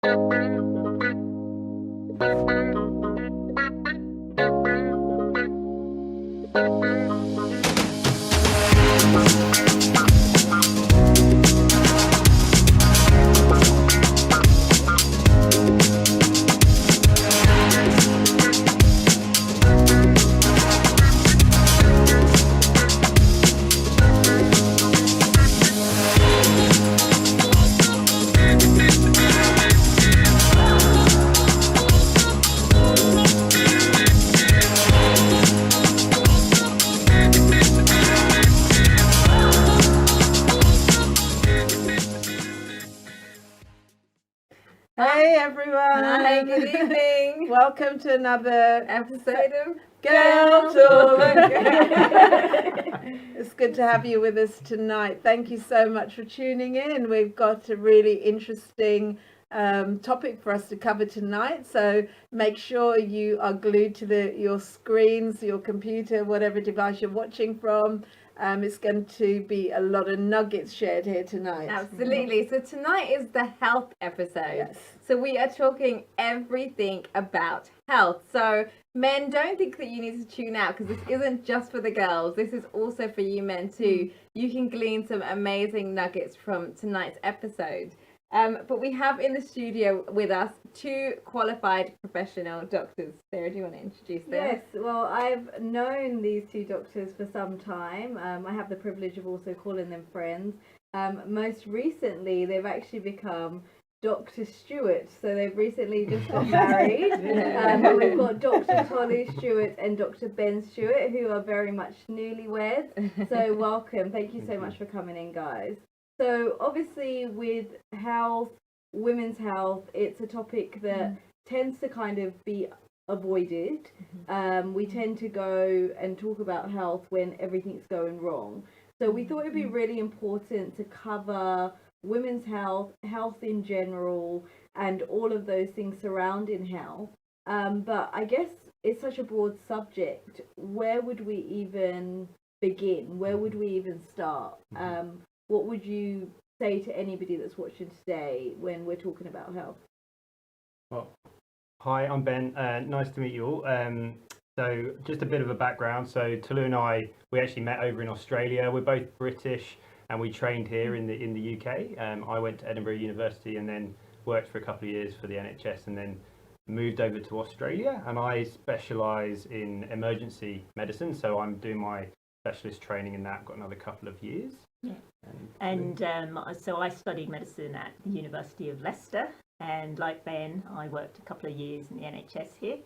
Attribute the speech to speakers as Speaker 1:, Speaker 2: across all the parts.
Speaker 1: Hey everyone!
Speaker 2: Hi, good evening.
Speaker 1: Welcome to another
Speaker 2: Episode of
Speaker 1: Girl Talk.
Speaker 2: Talk.
Speaker 1: It's good to have you with us tonight. Thank you so much for tuning in. We've got a really interesting topic for us to cover tonight, so make sure you are glued to your screens, your computer, whatever device you're watching from. It's going to be a lot of nuggets shared here tonight.
Speaker 2: Absolutely. So tonight is the health episode.
Speaker 1: Yes.
Speaker 2: So we are talking everything about health. So men, don't think that you need to tune out, because this isn't just for the girls. This is also for you men too. You can glean some amazing nuggets from tonight's episode. But we have in the studio with us two qualified professional doctors. Sarah, do you want to introduce them?
Speaker 3: Yes, well, I've known these two doctors for some time. I have the privilege of also calling them friends. Most recently, they've actually become Dr. Stewart. So they've recently just got married. And we've got Dr. Tolly Stewart and Dr. Ben Stewart, who are very much newlyweds. So welcome. Thank you so much for coming in, guys. So obviously with health, women's health, it's a topic that tends to kind of be avoided. We tend to go and talk about health when everything's going wrong. So we thought it'd be really important to cover women's health, health in general, and all of those things surrounding health. But I guess it's such a broad subject. Where would we even begin? Where would we even start? What would you say to anybody that's watching today when we're talking about health?
Speaker 4: Well, hi, I'm Ben. Nice to meet you all. So just a bit of a background. So Tolu and I, we actually met over in Australia. We're both British and we trained here in the UK. I went to Edinburgh University and then worked for a couple of years for the NHS and then moved over to Australia. And I specialise in emergency medicine. So I'm doing my specialist training in that. I've got another couple of years.
Speaker 5: Yeah. And so I studied medicine at the University of Leicester, and like Ben, I worked a couple of years in the NHS here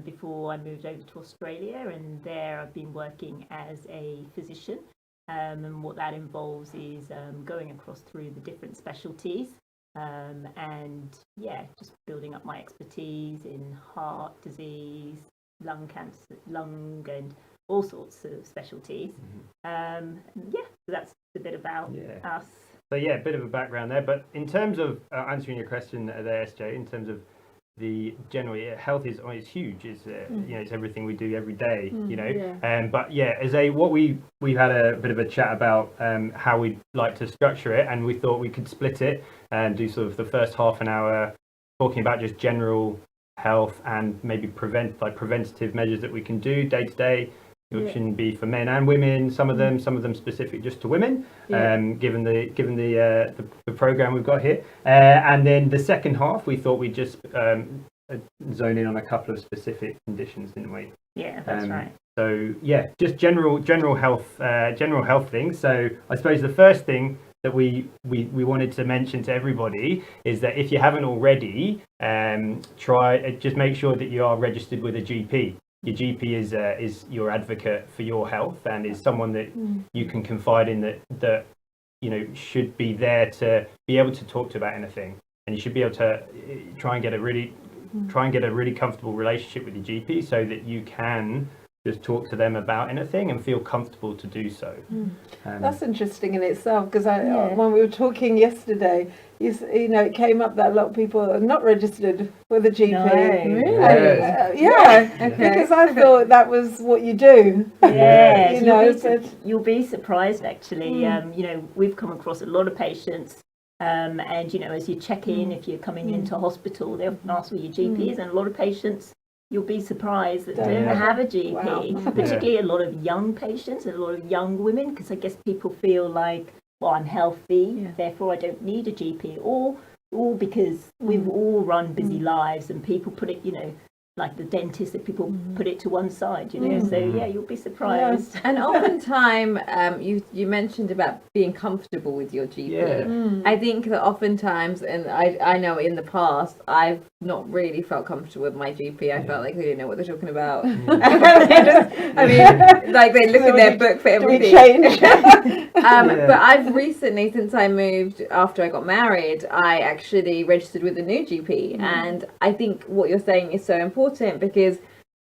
Speaker 5: before I moved over to Australia, and there I've been working as a physician, and what that involves is going across through the different specialties and just building up my expertise in heart disease, lung cancer, and all sorts of specialties. So that's a bit about us.
Speaker 4: So a bit of a background there. But in terms of answering your question there, SJ, in terms of the general health is huge. It's it's everything we do every day. But we've had a bit of a chat about how we'd like to structure it, and we thought we could split it and do sort of the first half an hour talking about just general health and maybe preventative measures that we can do day to day, which can be for men and women. Some of them specific just to women. Given the program we've got here, and then the second half, we thought we'd just zone in on a couple of specific conditions, didn't we?
Speaker 5: Yeah, that's right.
Speaker 4: So just general health things. So I suppose the first thing that we wanted to mention to everybody is that if you haven't already, just make sure that you are registered with a GP. Your GP is your advocate for your health and is someone that you can confide in, that should be there to be able to talk to about anything, and you should be able to try and get a really comfortable relationship with your GP so that you can just talk to them about anything and feel comfortable to do so.
Speaker 1: That's interesting in itself, because when we were talking yesterday, it came up that a lot of people are not registered with a GP.
Speaker 5: No.
Speaker 1: Really? Because I thought that was what you do.
Speaker 5: Yeah, you'll be surprised actually. We've come across a lot of patients And you know, as you check in, if you're coming into hospital, they often ask where your GP is, and a lot of patients, you'll be surprised that don't have a GP, particularly a lot of young patients and a lot of young women, because I guess people feel like, well, I'm healthy, therefore I don't need a GP, or because we've all run busy lives and people put it, you know, like the dentist, that people put it to one side, you know. So yeah, you'll be surprised.
Speaker 2: And oftentimes, you mentioned about being comfortable with your GP. I think that oftentimes, and I know in the past, I've not really felt comfortable with my GP. I felt like they didn't know what they're talking about. I mean, like they look in their book for everything. But I've recently, since I moved after I got married, I actually registered with a new GP, and I think what you're saying is so important, because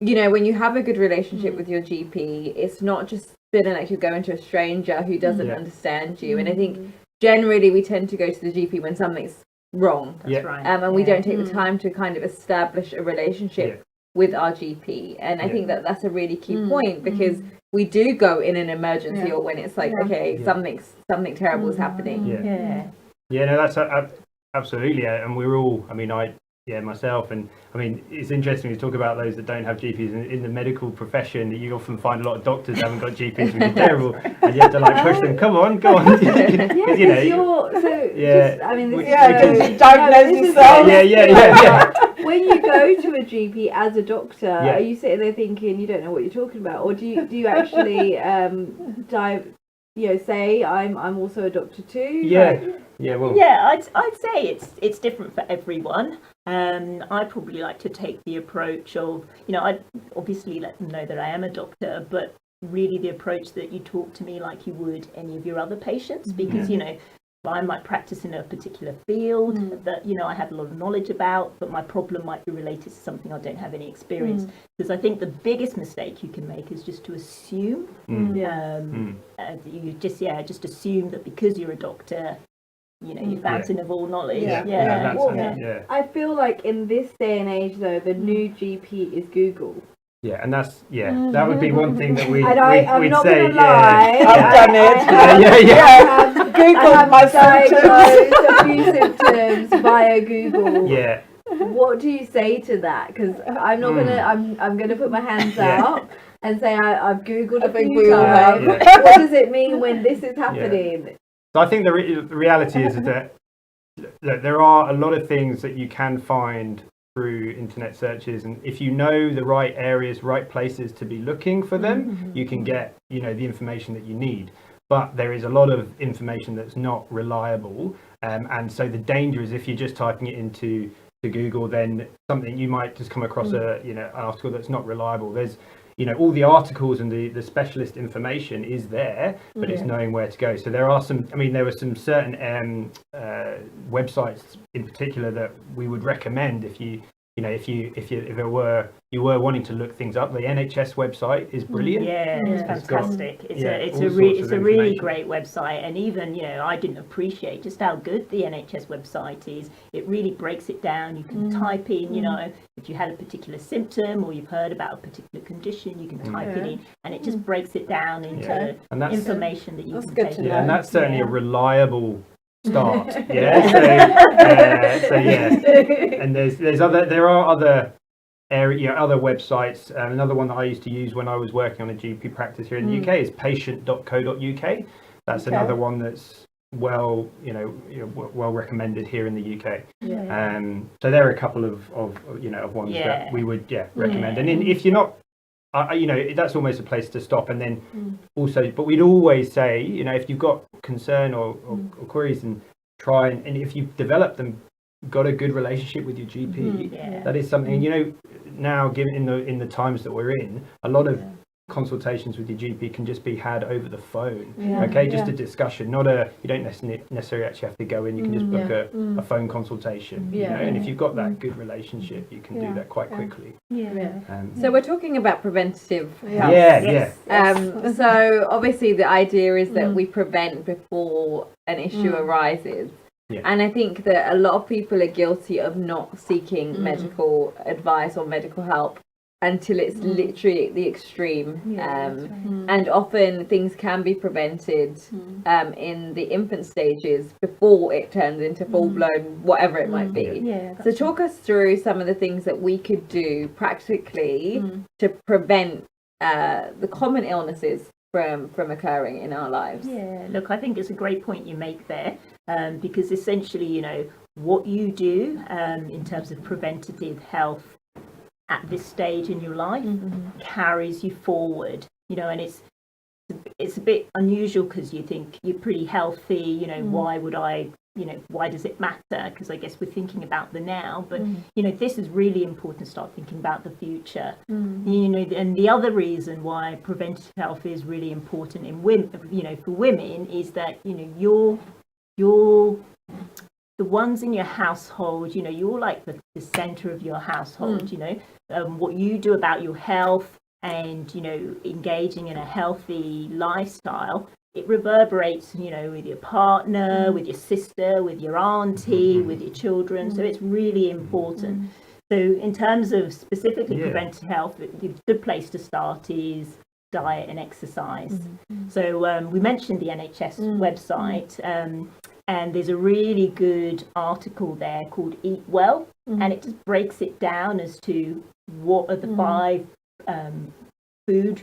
Speaker 2: you know, when you have a good relationship with your GP, it's not just feeling like you're going to a stranger who doesn't understand you. And I think generally we tend to go to the GP when something's wrong.
Speaker 5: That's right.
Speaker 2: And we don't take the time to kind of establish a relationship with our GP. And I think that that's a really key point, because we do go in an emergency or when it's like, okay, something terrible is happening.
Speaker 4: No, that's absolutely. And we're all, I mean, myself, and I mean, it's interesting to talk about those that don't have GPs in the medical profession. You often find a lot of doctors haven't got GPs, which is terrible, and you have to like push them. Come on, go on. You know,
Speaker 1: diagnose yourself.
Speaker 3: When you go to a GP as a doctor, are you sitting there thinking you don't know what you're talking about, or do you actually say I'm also a doctor too?
Speaker 5: I'd say it's different for everyone. I probably like to take the approach of, you know, I obviously let them know that I am a doctor, but really the approach that you talk to me like you would any of your other patients, because you know, I might practice in a particular field that, you know, I have a lot of knowledge about, but my problem might be related to something I don't have any experience. Because I think the biggest mistake you can make is just to assume. You just assume that because you're a doctor, you know, you're fountain of all knowledge.
Speaker 3: I feel like in this day and age, though, the new GP is Google.
Speaker 4: And that's that would be one thing that we'd
Speaker 3: not
Speaker 4: say.
Speaker 3: Gonna lie,
Speaker 1: I've done it.
Speaker 3: I have
Speaker 1: Googled my
Speaker 3: diagnosed a few symptoms via Google. What do you say to that? Because I'm not gonna. I'm gonna put my hands up and say I've Googled a few times. What does it mean when this is happening?
Speaker 4: So I think the reality is that there are a lot of things that you can find through internet searches, and if you know the right areas, right places to be looking for them, you can get, you know, the information that you need. But there is a lot of information that's not reliable, and so the danger is if you're just typing it into Google, then something you might just come across an article that's not reliable. There's, you know, all the articles and the specialist information is there, but it's knowing where to go. So there are some, I mean, there were some certain websites in particular that we would recommend if you were wanting to look things up. The NHS website is brilliant.
Speaker 5: It's fantastic. It's a really great website, and even, you know, I didn't appreciate just how good the NHS website is. It really breaks it down. You can type in, you know, if you had a particular symptom or you've heard about a particular condition, you can type it in, and it just breaks it down into information that you can take.
Speaker 4: And that's certainly a reliable start. And there are other other websites. Another one that I used to use when I was working on a GP practice here in the UK is patient.co.uk. That's another one that's well recommended here in the UK. So there are a couple of ones that we would recommend. And if you're not, that's almost a place to stop. And then also, but we'd always say, you know, if you've got concern or queries, and try and if you've developed them, got a good relationship with your GP, that is something. You know, now given in the times that we're in, a lot of consultations with your GP can just be had over the phone. Just a discussion, you don't necessarily actually have to go in. You can just book a phone consultation. You know, and if you've got that good relationship, you can do that quite quickly.
Speaker 2: So we're talking about preventative health. So obviously the idea is that we prevent before an issue arises. And I think that a lot of people are guilty of not seeking medical advice or medical help until it's literally at the extreme.
Speaker 5: That's right.
Speaker 2: And often things can be prevented in the infant stages before it turns into full-blown whatever it might be.
Speaker 5: Yeah,
Speaker 2: So talk us through some of the things that we could do practically to prevent the common illnesses from occurring in our lives.
Speaker 5: Yeah, look, I think it's a great point you make there, because essentially, you know, what you do in terms of preventative health at this stage in your life carries you forward, you know, and it's a bit unusual because you think you're pretty healthy, you know, why would I, you know, why does it matter? Because I guess we're thinking about the now, but you know, this is really important to start thinking about the future. You know, and the other reason why preventative health is really important in women, you know, for women, is that, you know, you're the ones in your household, you know, you're like the center of your household. You know, what you do about your health and, you know, engaging in a healthy lifestyle, it reverberates, you know, with your partner, with your sister, with your auntie, with your children. So it's really important. So in terms of specifically preventive health, the good place to start is diet and exercise. So we mentioned the NHS website, and there's a really good article there called Eat Well, and it just breaks it down as to what are the 5 food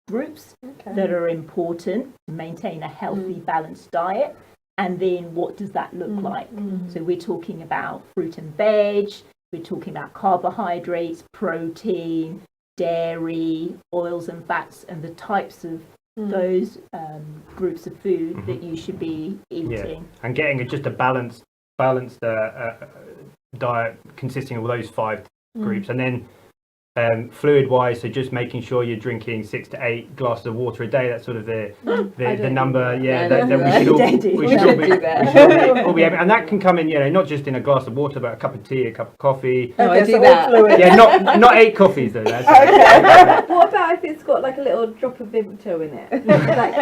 Speaker 5: groups that are important to maintain a healthy, balanced diet, and then what does that look like? So we're talking about fruit and veg, we're talking about carbohydrates, protein, dairy, oils and fats, and the types of those groups of food that you should be eating.
Speaker 4: And getting just a balanced diet consisting of all those 5 groups, and then fluid wise, so just making sure you're drinking 6 to 8 glasses of water a day. That's sort of the number. We should all be able, and that can come in, you know, not just in a glass of water, but a cup of tea, a cup of coffee.
Speaker 2: No, I do that.
Speaker 4: Yeah, not 8 coffees though. That's
Speaker 3: What about if it's got like a little drop of Vimto in it? Like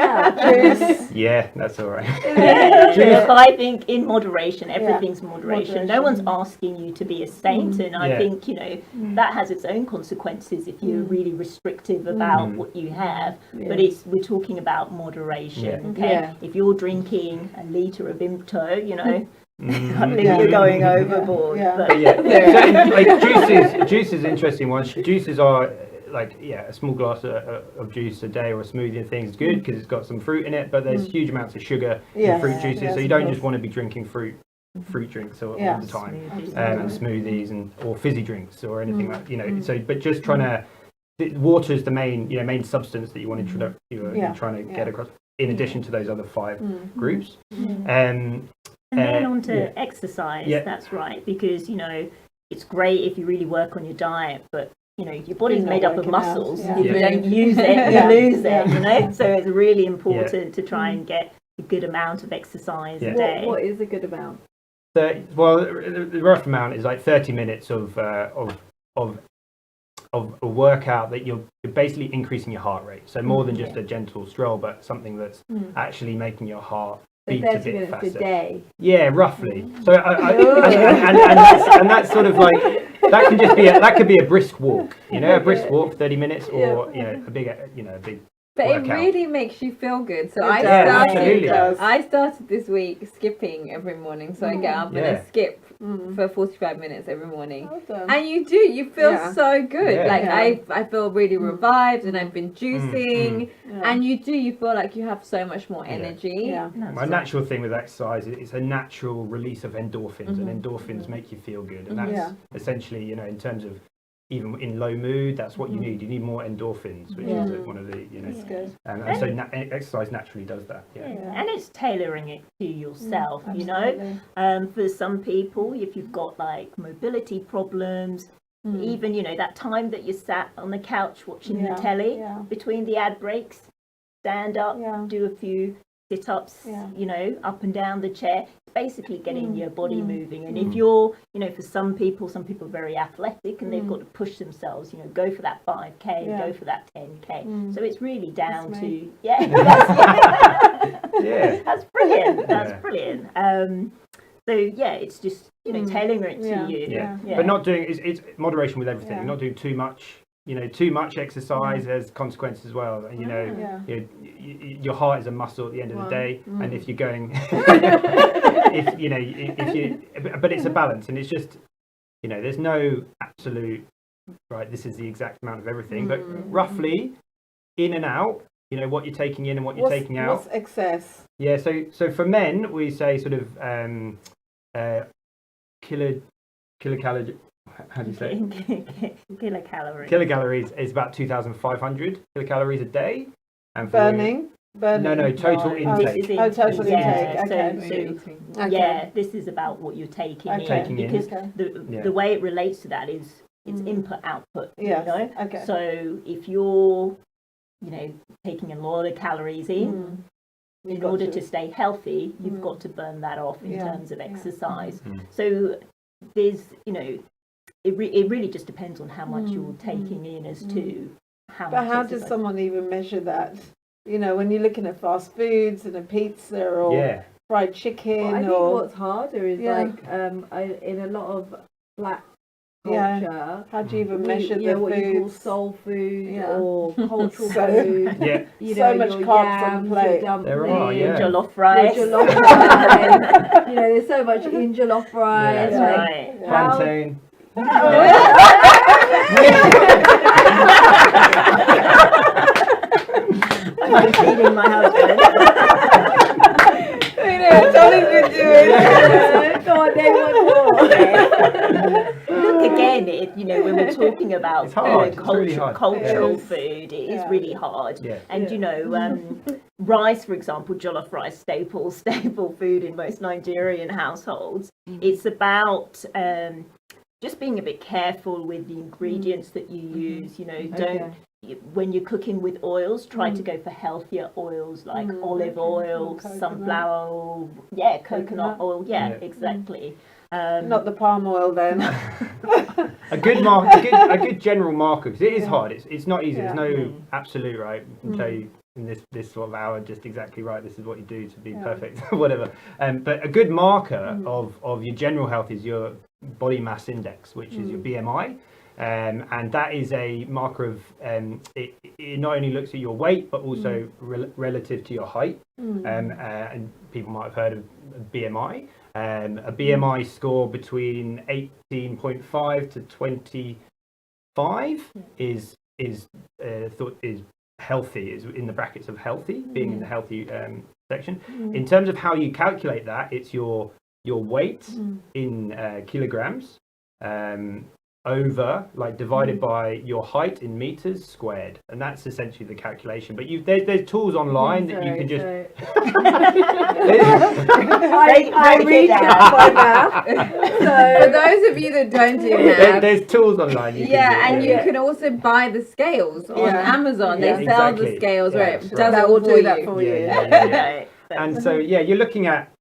Speaker 3: juice.
Speaker 4: Yeah, that's all right.
Speaker 5: Look, I think in moderation, everything's moderation. No one's asking you to be a saint, and I think, you know, that has its own consequences if you're really restrictive about what you have. But we're talking about moderation. Okay, if you're drinking a litre of Vimto, you know, I think you're going overboard. But
Speaker 4: So, like juice is interesting one. Juices are like a small glass of juice a day or a smoothie and things is good because it's got some fruit in it, but there's huge amounts of sugar in fruit juices, so you don't just want to be drinking fruit drinks all the time, and smoothies or fizzy drinks or anything like, you know. So but just trying to, water is the main substance that you want to trying to get across, in addition to those other 5 groups.
Speaker 5: And then on to exercise. That's right, because, you know, it's great if you really work on your diet, but, you know, your body's made up of muscles. If you don't use it, you lose it, you know. So it's really important to try and get a good amount of exercise a day.
Speaker 3: What is a good amount?
Speaker 4: The rough amount is like 30 minutes of a workout that you're basically increasing your heart rate. So more than just a gentle stroll, but something that's actually making your heart beat a bit faster.
Speaker 3: 30 minutes a day.
Speaker 4: Yeah, roughly. So and that's sort of like, that can just be that could be a brisk walk, you know, a brisk walk, 30 minutes, or you know, a big
Speaker 2: But
Speaker 4: workout.
Speaker 2: it really makes you feel good. So
Speaker 4: I
Speaker 2: started this week skipping every morning. So I get up and I skip for 45 minutes every morning. And you feel so good. I feel really revived, and I've been juicing, and you feel like you have so much more energy.
Speaker 4: My natural thing with exercise is it's a natural release of endorphins, and endorphins make you feel good, and that's essentially, you know, in terms of, even in low mood, that's what you need. You need more endorphins, which is one of the, you know, and so exercise naturally does that.
Speaker 5: And it's tailoring it to yourself, you know. For some people, if you've got like mobility problems, even, you know, that time that you sat on the couch watching the telly between the ad breaks, stand up, do a few sit-ups, you know, up and down the chair, basically getting your body moving. And if you're, you know, for some people are very athletic and they've got to push themselves, you know, go for that 5k, go for that 10k. So it's really down to that's brilliant. That's brilliant. So it's just, you know, tailoring it to you.
Speaker 4: But not doing, it's moderation with everything. You're not doing too much too much exercise has consequences as well. And your heart is a muscle at the end of the day, and if you're going, but it's a balance, and it's just, there's no absolute right. This is the exact amount of everything, but roughly in and out. What you're taking in and what you're taking out.
Speaker 1: What's excess?
Speaker 4: Yeah, so for men we say sort of kilocalories. How do you say?
Speaker 5: Kilocalories.
Speaker 4: Kilocalories is about 2,500 kilocalories a day. And for
Speaker 1: Burning.
Speaker 4: No, total intake.
Speaker 1: Total intake.
Speaker 5: Okay. This is about what you're taking in, because the way it relates to that is it's input output.
Speaker 1: Yeah. Okay.
Speaker 5: So if you're taking a lot of calories in order to stay healthy, you've got to burn that off in terms of exercise. So there's it really just depends on how much you're taking in as to how much.
Speaker 1: But how does someone even measure that? When you're looking at fast foods and a pizza or fried chicken.
Speaker 3: I think what's harder is like in a lot of black culture.
Speaker 1: How do you even measure the
Speaker 3: what
Speaker 1: foods?
Speaker 3: you call soul food or cultural food?
Speaker 1: So much carbs on the plate.
Speaker 4: There are,
Speaker 5: jollof rice.
Speaker 3: There's so much in jollof rice.
Speaker 5: Yeah, that's right.
Speaker 4: Plantain.
Speaker 5: I'm feeding my husband.
Speaker 1: Tony could do it.
Speaker 3: Go on, name one more.
Speaker 5: Look again, when we're talking about cultural food, it is really hard.
Speaker 4: Yeah.
Speaker 5: And rice, for example, jollof rice, staple food in most Nigerian households. It's about just being a bit careful with the ingredients that you use. When you're cooking with oils, try to go for healthier oils like olive oil, sunflower oil, coconut oil, exactly.
Speaker 1: Not the palm oil then.
Speaker 4: a good general marker, because it is hard. It's not easy. There's no absolute right. I can tell you in this sort of hour just exactly right. This is what you do to be perfect, whatever. But a good marker of your general health is your body mass index, which is your BMI. And that is a marker of it not only looks at your weight but also relative to your height, and people might have heard of BMI. A BMI score between 18.5 to 25 is thought is healthy, is in the brackets of healthy, being in the healthy section. In terms of how you calculate that, it's your weight in kilograms over, divided by your height in meters squared, and that's essentially the calculation. But there's tools online that you can just.
Speaker 3: I read that by math.
Speaker 2: So for those of you that don't do math,
Speaker 4: there's tools online. You
Speaker 2: can also buy the scales on Amazon. They sell the scales where it does
Speaker 1: that will do that for you.
Speaker 4: And so you're looking at.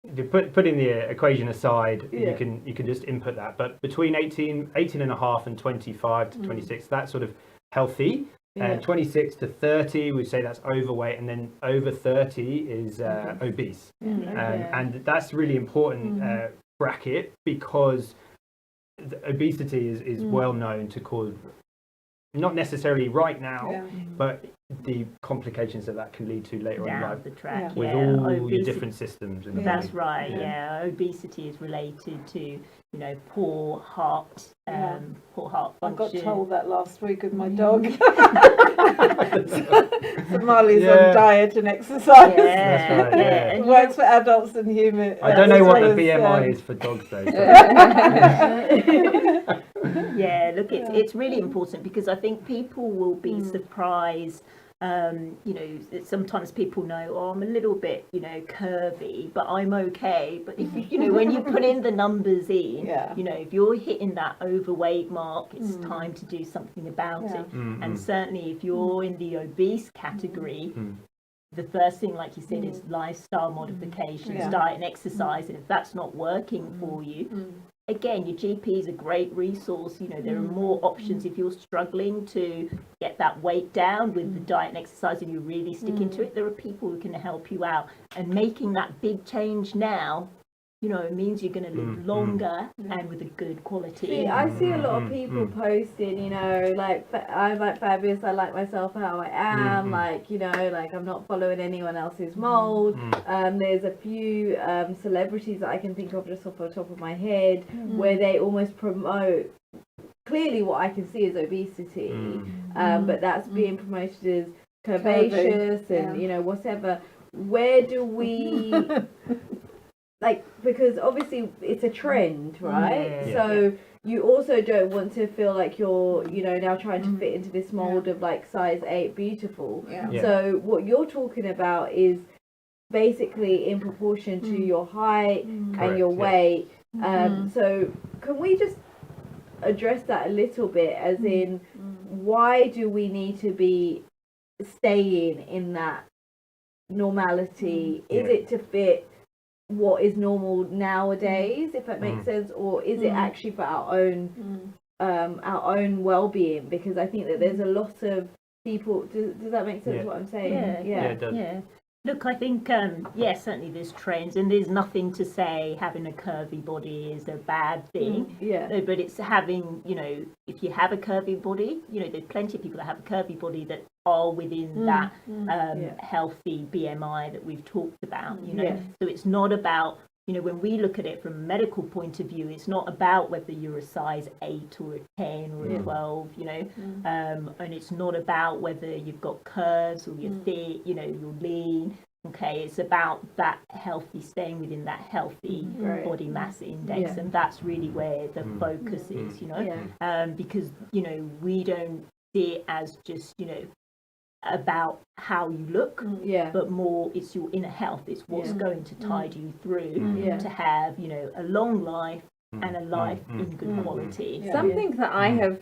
Speaker 4: If you putting the equation aside, you can just input that. But between 18 and a half and 25 to 26, that's sort of healthy. 26 to 30, we say that's overweight, and then over 30 is obese. And that's really important bracket, because obesity is well known to cause, not necessarily right now, but the complications that can lead to later on in life
Speaker 5: the track,
Speaker 4: with all your different systems.
Speaker 5: That's right. Obesity is related to poor heart function.
Speaker 1: I got told that last week with my dog. Somali's on diet and exercise.
Speaker 4: That's right.
Speaker 1: It works for adults and humans.
Speaker 4: I don't know what the BMI is for dogs though.
Speaker 5: Look, it's really important, because I think people will be surprised. Sometimes people know, I'm a little bit, curvy, but I'm okay. But if when you put in the numbers in, if you're hitting that overweight mark, it's time to do something about it. And certainly if you're in the obese category, the first thing, like you said, is lifestyle modifications, diet and exercise. And if that's not working for you, again, your GP is a great resource. There are more options if you're struggling to get that weight down with the diet and exercise and you're really sticking to it. There are people who can help you out, and making that big change now you know, it means you're going to live longer and with a good quality.
Speaker 3: See, I see a lot of people posting, you know, like, I'm like fabulous, I like myself how I am, like, you know, like I'm not following anyone else's mold. There's a few celebrities that I can think of just off the top of my head where they almost promote clearly what I can see is obesity, but that's being promoted as curvaceous and, you know, whatever. Where do we... like, because obviously it's a trend, right? So you also don't want to feel like you're, you know, now trying to fit into this mold of like size 8 beautiful. So what you're talking about is basically in proportion to your height and your weight. So can we just address that a little bit, as in why do we need to be staying in that normality? Is it to fit what is normal nowadays, if that makes sense, or is it actually for our own well-being? Because I think that there's a lot of people, does that make sense what I'm saying?
Speaker 4: Yeah, it does.
Speaker 5: Look, I think, certainly there's trends, and there's nothing to say having a curvy body is a bad thing. But it's having, you know, if you have a curvy body, you know, there's plenty of people that have a curvy body that are within that healthy BMI that we've talked about, you know. So it's not about, you know, when we look at it from a medical point of view, it's not about whether you're a size 8 or a 10 or a 12, you know, and it's not about whether you've got curves or you're thick, you know, you're lean. Okay, it's about that healthy, staying within that healthy body mass index, and that's really where the focus is, you know, because, you know, we don't see it as just, you know, about how you look, but more it's your inner health. It's what's going to tide you through to have, you know, a long life and a life in good quality.
Speaker 2: Something that I have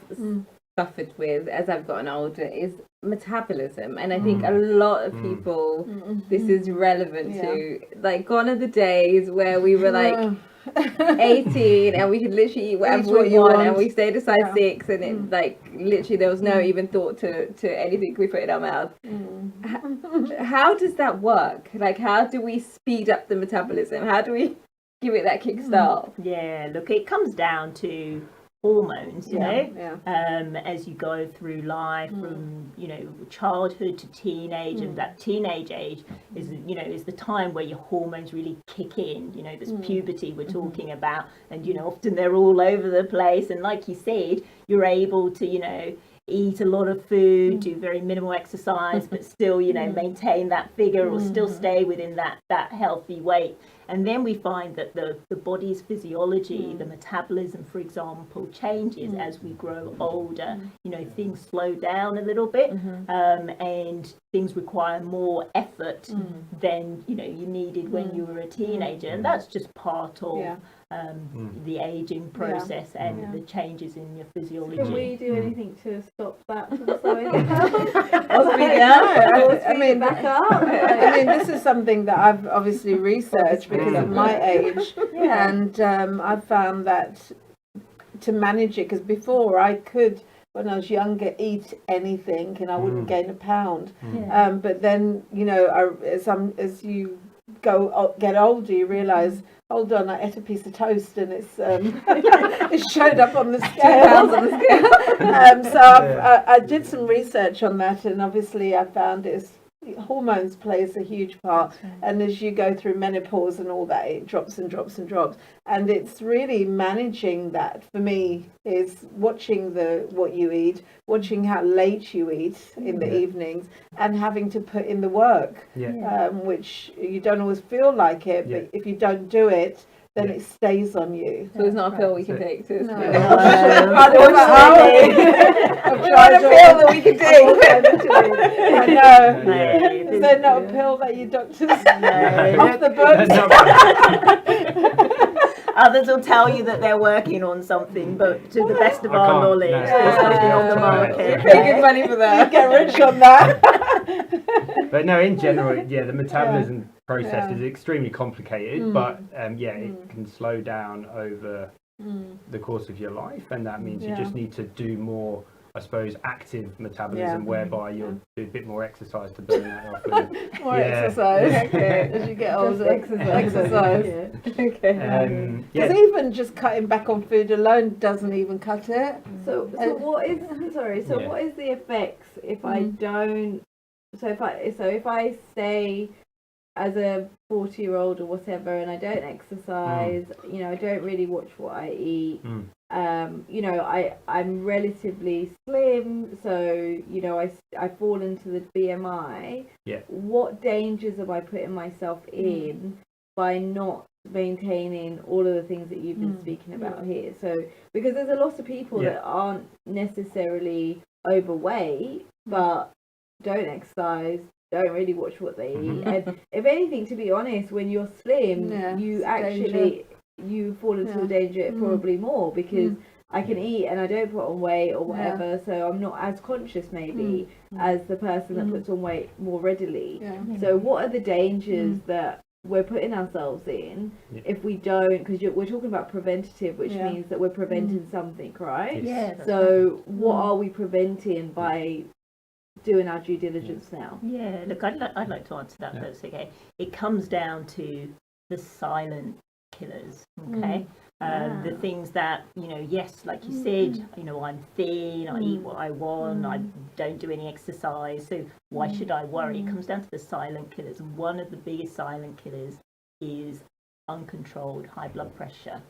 Speaker 2: suffered with as I've gotten older is metabolism, and I think a lot of people this is relevant to. Like, gone are the days where we were like 18 and we could literally eat whatever we want, and we stayed a size 6, and it like literally there was no even thought to anything we put in our mouth. How does that work? Like, how do we speed up the metabolism? How do we give it that kickstart?
Speaker 5: Yeah, look, it comes down to hormones, you know, as you go through life, from, you know, childhood to teenage, and that teenage age is, you know, is the time where your hormones really kick in, you know, this puberty we're talking about, and, you know, often they're all over the place, and like you said, you're able to, you know, eat a lot of food, do very minimal exercise, but still, you know, maintain that figure or still stay within that healthy weight. And then we find that the body's physiology, the metabolism, for example, changes as we grow older. You know, things slow down a little bit, and things require more effort than, you know, you needed when you were a teenager. And that's just part of the aging process and the changes in your physiology.
Speaker 3: Can we do anything to stop that from slowing down?
Speaker 1: I mean, back up. I mean, this is something that I've obviously researched because of my age, and I've found that to manage it, because before I could, when I was younger, eat anything and I wouldn't gain a pound, but then, you know, as you get older, you realise, hold on, I ate a piece of toast and it's it showed up on the scale. So I did some research on that, and obviously I found hormones plays a huge part, and as you go through menopause and all that, it drops and drops and drops, and it's really managing that. For me, is watching what you eat, watching how late you eat in the evenings, and having to put in the work, which you don't always feel like it, but if you don't do it, then it stays on you.
Speaker 2: So it's not a pill we can take to
Speaker 1: No.
Speaker 2: I don't want a pill that we can take.
Speaker 1: I know. Is there not a pill that you doctors off the books?
Speaker 5: Others will tell you that they're working on something, but to the best of our knowledge, there's nothing on the market.
Speaker 2: Pay good money for that.
Speaker 1: Get rich on that.
Speaker 4: But no, in general, the metabolism process is extremely complicated, but it can slow down over the course of your life, and that means you just need to do more I suppose, active metabolism,
Speaker 1: Yeah.
Speaker 4: whereby you'll do a bit more exercise to burn that off. And,
Speaker 1: More
Speaker 4: yeah.
Speaker 1: exercise, okay, as you get
Speaker 3: Just
Speaker 1: older. Exercise.
Speaker 3: Yeah.
Speaker 1: Okay.
Speaker 4: yeah.
Speaker 1: Because even just cutting back on food alone doesn't even cut it.
Speaker 3: So what is
Speaker 4: Yeah.
Speaker 3: what is the effects if I don't? So if I say as a 40-year-old or whatever, and I don't exercise, you know, I don't really watch what I eat. You know, I'm relatively slim, so you know, I fall into the BMI.
Speaker 4: Yeah.
Speaker 3: What dangers am I putting myself in by not maintaining all of the things that you've been speaking about here? So because there's a lot of people that aren't necessarily overweight but don't exercise, don't really watch what they eat, and if anything, to be honest, when you're slim, you actually you fall into the danger probably more, because I can eat and I don't put on weight or whatever, so I'm not as conscious maybe as the person that puts on weight more readily. So what are the dangers that we're putting ourselves in if we don't, because we're talking about preventative, which means that we're preventing something, right?
Speaker 5: Yeah.
Speaker 3: So what are we preventing by doing our due diligence now?
Speaker 5: Yeah, look, I'd like to answer that first, okay? It comes down to the silent killers, okay? The things that, you know, yes, like you said, you know, I'm thin, I eat what I want, I don't do any exercise, so why should I worry? It comes down to the silent killers, and one of the biggest silent killers is uncontrolled high blood pressure,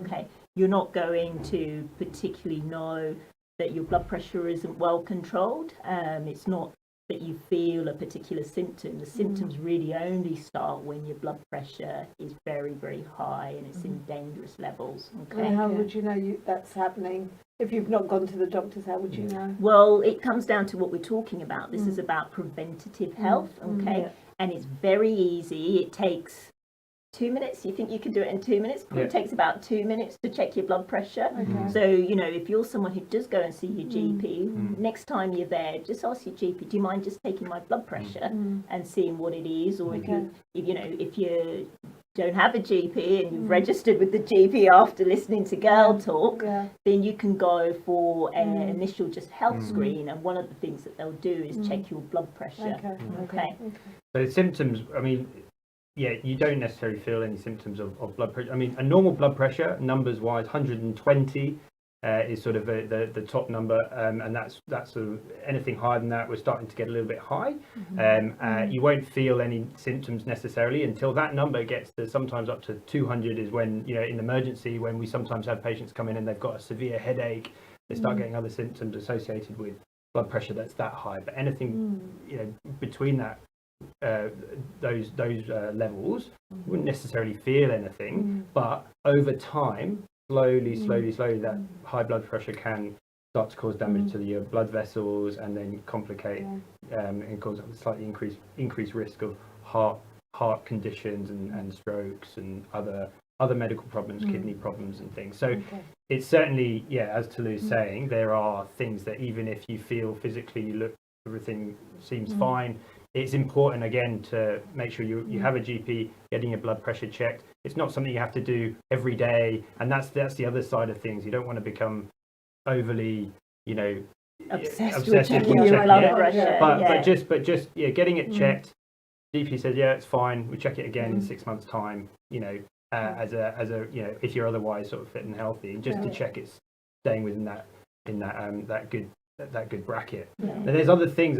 Speaker 5: okay? You're not going to particularly know that your blood pressure isn't well controlled. It's not that you feel a particular symptom. The symptoms really only start when your blood pressure is very, very high and it's in dangerous levels. Okay.
Speaker 1: And how would you know that's happening? If you've not gone to the doctors, how would you know?
Speaker 5: Well, it comes down to what we're talking about. This is about preventative health, okay? And it's very easy. It takes 2 minutes. You think you can do it in 2 minutes? It takes about 2 minutes to check your blood pressure. So, you know, if you're someone who does go and see your GP, next time you're there, just ask your GP, do you mind just taking my blood pressure and seeing what it is? Or if you don't have a GP and you've registered with the GP after listening to Girl Talk, then you can go for an initial just health screen, and one of the things that they'll do is check your blood pressure. Okay.
Speaker 4: So the symptoms, I mean, you don't necessarily feel any symptoms of blood pressure. I mean, a normal blood pressure, numbers wise, 120 is sort of the top number, and that's sort of anything higher than that, we're starting to get a little bit high. You won't feel any symptoms necessarily until that number gets to sometimes up to 200 is when, you know, in emergency, when we sometimes have patients come in and they've got a severe headache, they start getting other symptoms associated with blood pressure that's that high. But anything, you know, between that, those levels, wouldn't necessarily feel anything, but over time, slowly, that high blood pressure can start to cause damage to your blood vessels, and then complicate and cause a slightly increased risk of heart conditions and strokes and other medical problems, kidney problems and things. So it's certainly, as Toulou's saying, there are things that even if you feel physically, everything seems fine, it's important again to make sure you have a GP, getting your blood pressure checked. It's not something you have to do every day, and that's the other side of things. You don't want to become overly, you know,
Speaker 5: obsessed with checking your blood pressure.
Speaker 4: But just getting it checked. GP says it's fine. We check it again in 6 months' time. You know, as a you know, if you're otherwise sort of fit and healthy, just to check it's staying within that good bracket. Now, there's other things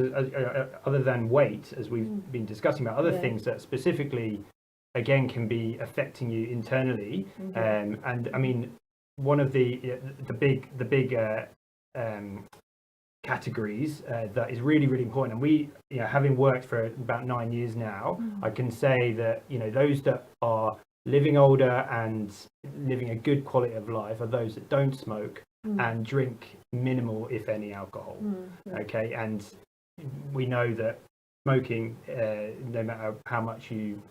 Speaker 4: other than weight, as we've been discussing about, other things that specifically, again, can be affecting you internally. And I mean, one of the big categories that is really, really important, and we, you know, having worked for about 9 years now, I can say that, you know, those that are living older and living a good quality of life are those that don't smoke and drink minimal, if any, alcohol. Okay, and we know that smoking, no matter how much you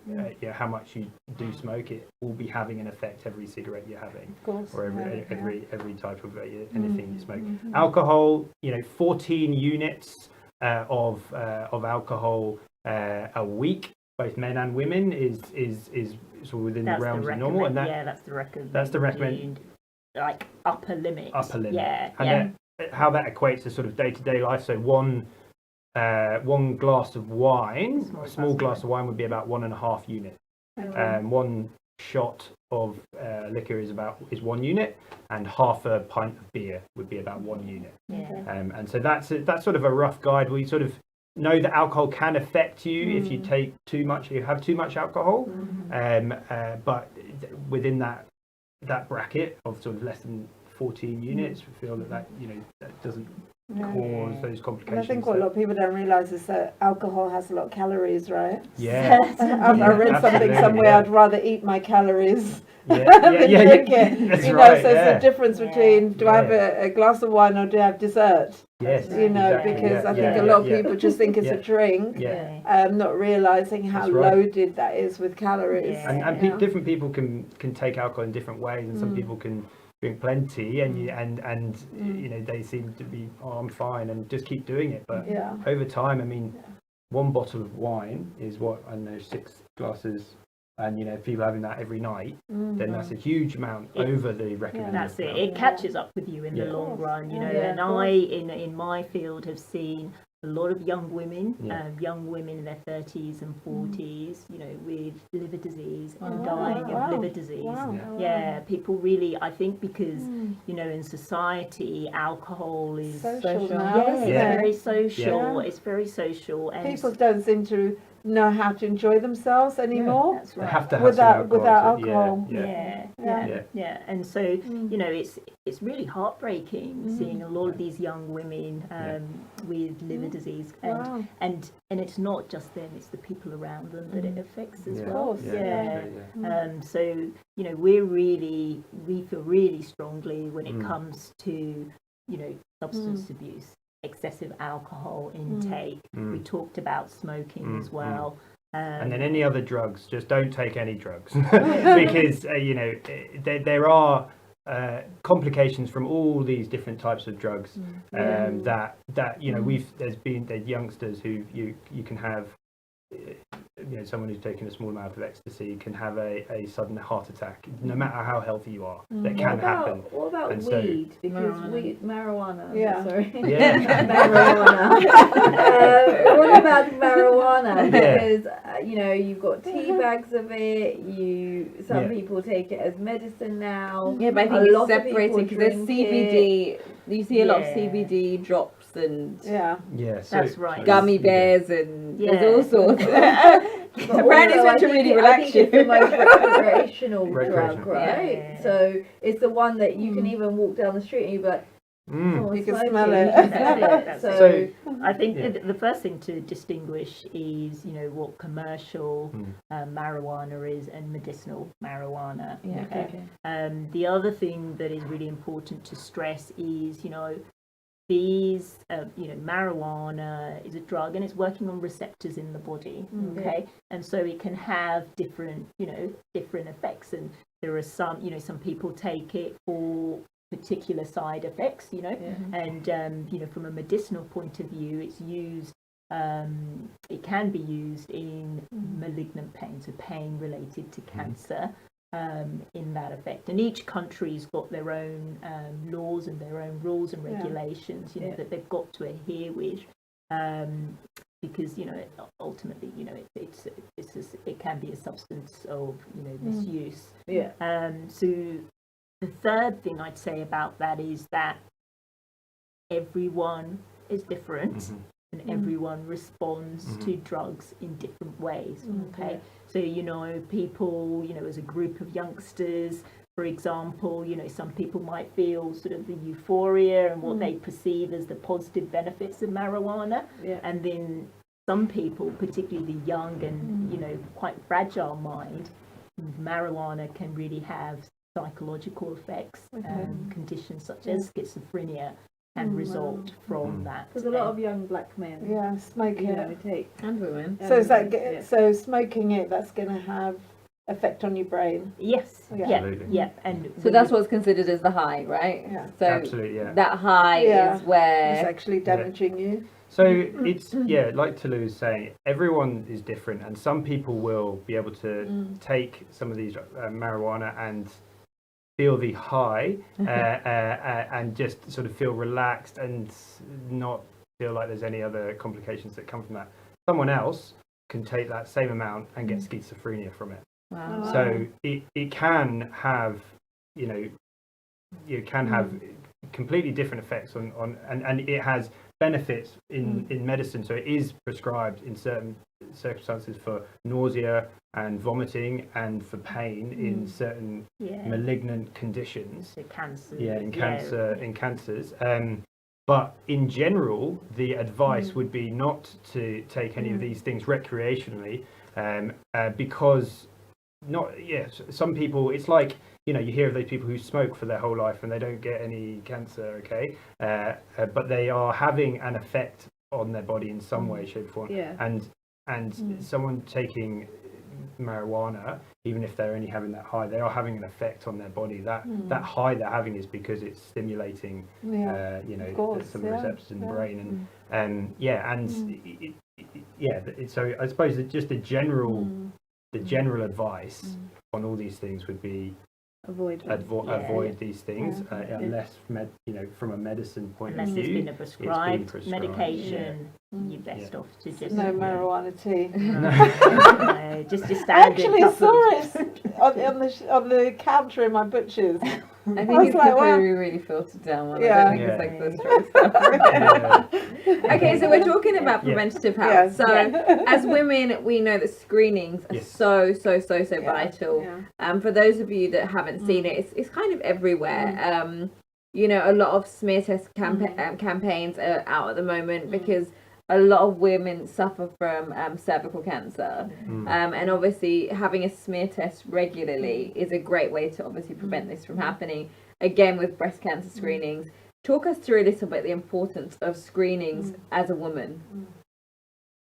Speaker 4: do smoke, it will be having an effect every cigarette you're having, or every type of anything you smoke. Alcohol, you know, 14 units of alcohol a week, both men and women, is sort of within the realms of normal, and that's the recommend.
Speaker 5: Like upper limit.
Speaker 4: And how that equates to sort of day-to-day life. So one glass of wine, a small glass of wine would be about 1.5 units. One shot of liquor is 1 unit, and half a pint of beer would be about 1 unit. And so that's sort of a rough guide. We sort of know that alcohol can affect you if you take too much, you have too much alcohol, but within that bracket of sort of less than 14 units, we feel that doesn't cause those complications.
Speaker 1: And I think what a lot of people don't realise is that alcohol has a lot of calories, right?
Speaker 4: Yeah.
Speaker 1: I read something somewhere. I'd rather eat my calories than drink it.
Speaker 4: That's
Speaker 1: so
Speaker 4: right,
Speaker 1: there's a difference between do I have a glass of wine or do I have dessert?
Speaker 4: Yes.
Speaker 1: Because I think a lot of people just think it's a drink, not realising how loaded that is with calories.
Speaker 4: And different people can take alcohol in different ways, and some people can drink plenty, and they seem to be, I'm fine, and just keep doing it. But over time, I mean, one bottle of wine is 6 glasses. And if people are having that every night, then that's a huge amount over the recommended.
Speaker 5: That's it. It catches up with you in the long run, And I, in my field, have seen a lot of young women in their 30s and 40s, with liver disease and dying of liver disease. People really, I think, because in society, alcohol is
Speaker 1: social now.
Speaker 5: It's very social. It's very social, and
Speaker 1: people don't seem to know how to enjoy themselves anymore.
Speaker 5: That's right.
Speaker 4: They have to have
Speaker 1: without
Speaker 5: alcohol.
Speaker 1: Yeah.
Speaker 5: And so it's really heartbreaking seeing a lot of these young women with liver disease, and it's not just them; it's the people around them that it affects as well. So we feel really strongly when it comes to substance abuse, excessive alcohol intake. We talked about smoking as well.
Speaker 4: And then any other drugs, just don't take any drugs because there are complications from all these different types of drugs that there's been youngsters who you can have. Someone who's taken a small amount of ecstasy can have a sudden heart attack, no matter how healthy you are. That can happen.
Speaker 3: What about weed? Because marijuana.
Speaker 1: Yeah.
Speaker 3: Sorry.
Speaker 4: Marijuana.
Speaker 3: What about marijuana? Because you've got tea bags of it. Some people take it as medicine now.
Speaker 2: Yeah, but I think it's separating because there's CBD. You see a lot of CBD drops and
Speaker 5: that's right.
Speaker 2: Gummy bears and there's all sorts. Apparently it's meant to really relax you.
Speaker 3: It's the most recreational drug, right? So it's the one that you can even walk down the street and you'll be like,
Speaker 1: you can smell it.
Speaker 5: So I think the first thing to distinguish is what commercial marijuana is and medicinal marijuana. The other thing that is really important to stress is these marijuana is a drug and it's working on receptors in the body, and so it can have different effects, and there are some people take it for particular side effects, and from a medicinal point of view, it's used. It can be used in malignant pain, so pain related to cancer, in that effect. And each country's got their own laws and their own rules and regulations, that they've got to adhere with, because ultimately, it can be a substance of misuse. So the third thing I'd say about that is that everyone is different. And everyone responds to drugs in different ways. So people, as a group of youngsters, for example, some people might feel sort of the euphoria and what they perceive as the positive benefits of marijuana, and then some people, particularly the young and quite fragile mind, marijuana can really have psychological effects, conditions such as schizophrenia and result from that.
Speaker 3: Because a lot of young black men
Speaker 1: smoke
Speaker 3: take, and women.
Speaker 1: So is that so smoking it, that's going to have effect on your brain?
Speaker 5: Yes. And
Speaker 2: so that's what's considered as the high, right? So
Speaker 4: absolutely,
Speaker 2: that high is where
Speaker 1: it's actually damaging you.
Speaker 4: So it's like Tolu was saying, everyone is different, and some people will be able to take some of these marijuana and feel the high and just sort of feel relaxed and not feel like there's any other complications that come from that. Someone else can take that same amount and get schizophrenia from it.
Speaker 2: Wow.
Speaker 4: So it can have, you can have completely different effects on and it has benefits in medicine. So it is prescribed in certain circumstances for nausea and vomiting and for pain in certain malignant conditions.
Speaker 5: So cancer.
Speaker 4: In cancers. But in general, the advice would be not to take any of these things recreationally, because some people, it's like, you hear of those people who smoke for their whole life and they don't get any cancer, okay? But they are having an effect on their body in some way, shape, or form.
Speaker 3: Yeah.
Speaker 4: And someone taking marijuana, even if they're only having that high, they are having an effect on their body. That high they're having is because it's stimulating, some receptors in the brain, so I suppose that just the general advice on all these things would be avoid these things unless from a medicine point
Speaker 5: unless
Speaker 4: of view,
Speaker 5: it's been a prescribed medication, you're best off to just
Speaker 1: no marijuana tea.
Speaker 5: No, just your standard.
Speaker 1: Actually, saw it on the counter in my butcher's.
Speaker 2: I think it's like, we really filtered down one.
Speaker 1: Yeah.
Speaker 2: I don't think it's like the strong stuff. Okay, so we're talking about preventative health. So as women, we know that screenings are so vital.
Speaker 1: Yeah.
Speaker 2: For those of you that haven't seen it, it's kind of everywhere. A lot of smear test campaigns are out at the moment because a lot of women suffer from cervical cancer, and obviously having a smear test regularly is a great way to obviously prevent this from happening. Again, with breast cancer screenings, talk us through a little bit the importance of screenings as a woman.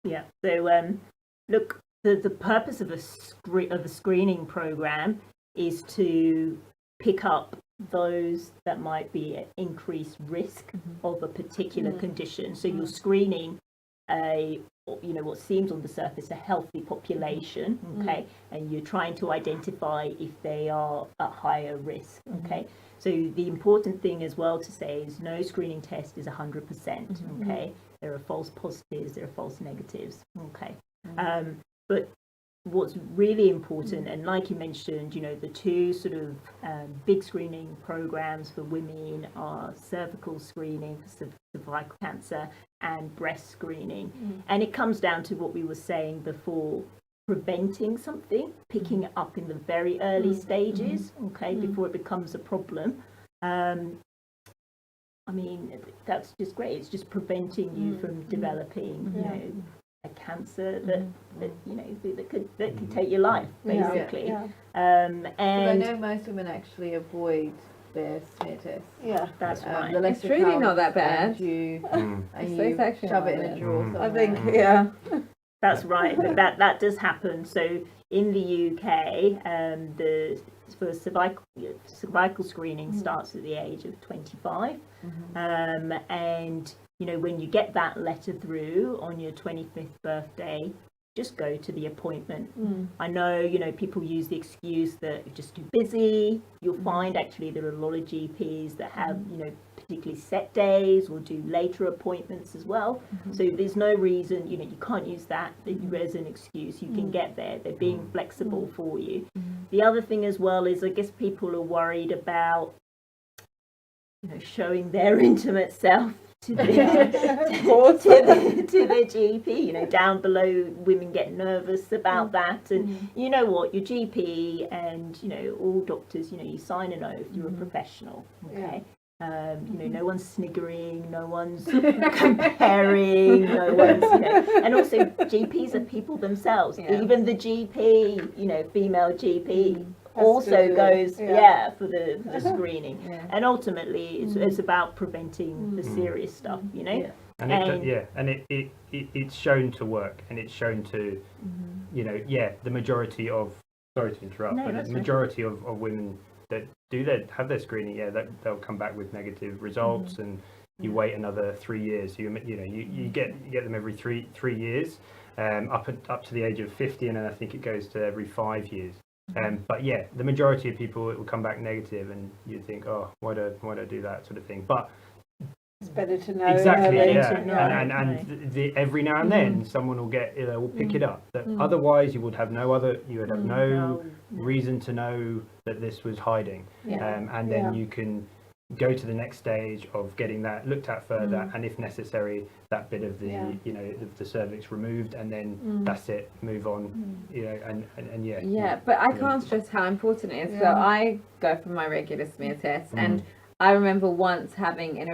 Speaker 5: Yeah. So look, the purpose of a screening program is to pick up those that might be at increased risk of a particular condition. So you're screening what seems on the surface a healthy population, okay, and you're trying to identify if they are at higher risk, okay. So the important thing as well to say is no screening test is 100%, okay. There are false positives, there are false negatives, okay. But what's really important, and like you mentioned, the two sort of big screening programs for women are cervical screening for cervical cancer and breast screening. And it comes down to what we were saying before, preventing something, picking it up in the very early stages, okay, before it becomes a problem. That's just great. It's just preventing you from developing, a cancer that could take your life, basically.
Speaker 3: And I
Speaker 2: And
Speaker 3: know most women actually avoid their smear tests.
Speaker 1: Yeah,
Speaker 5: that's right.
Speaker 3: The
Speaker 2: It's really not that bad.
Speaker 3: And you
Speaker 2: It's actually
Speaker 3: shove
Speaker 2: not
Speaker 3: it in
Speaker 2: bad.
Speaker 3: a drawer.
Speaker 1: I think,
Speaker 3: somewhere.
Speaker 5: That's right. That does happen. So in the UK, for cervical screening starts at the age of 25, and when you get that letter through on your 25th birthday, just go to the appointment. I know, people use the excuse that you're just too busy. You'll find actually there are a lot of GPs that have, particularly set days or do later appointments as well. So there's no reason, you can't use that as an excuse. You can get there. They're being flexible for you. The other thing as well is, I guess people are worried about, showing their intimate self to the GP. Down below, women get nervous about that, and you know what, your GP and all doctors, you sign an oath, you're a professional, okay. No one's sniggering, no one's comparing, no one's, and also GPs are people themselves. Even the GP, female GP also goes for the screening, and ultimately it's about preventing the serious stuff,
Speaker 4: and it's shown to work, and it's shown to the majority of, sorry to interrupt, but the majority of women that have their screening, that they'll come back with negative results, and you wait another 3 years. You get them every three years, up to the age of 50, and then I think it goes to every 5 years. But yeah, the majority of people, it will come back negative, and you think, oh, why do I do that sort of thing? But
Speaker 1: it's better to know.
Speaker 4: exactly,
Speaker 1: early.
Speaker 4: yeah, and every now and then someone will will pick it up. That otherwise you would have no reason to know that this was hiding, and then you can go to the next stage of getting that looked at further, and if necessary, that bit of the the cervix removed, and then that's it. Move on, and yeah.
Speaker 2: Yeah, but I can't stress how important it is. So I go for my regular smear test, and I remember once having an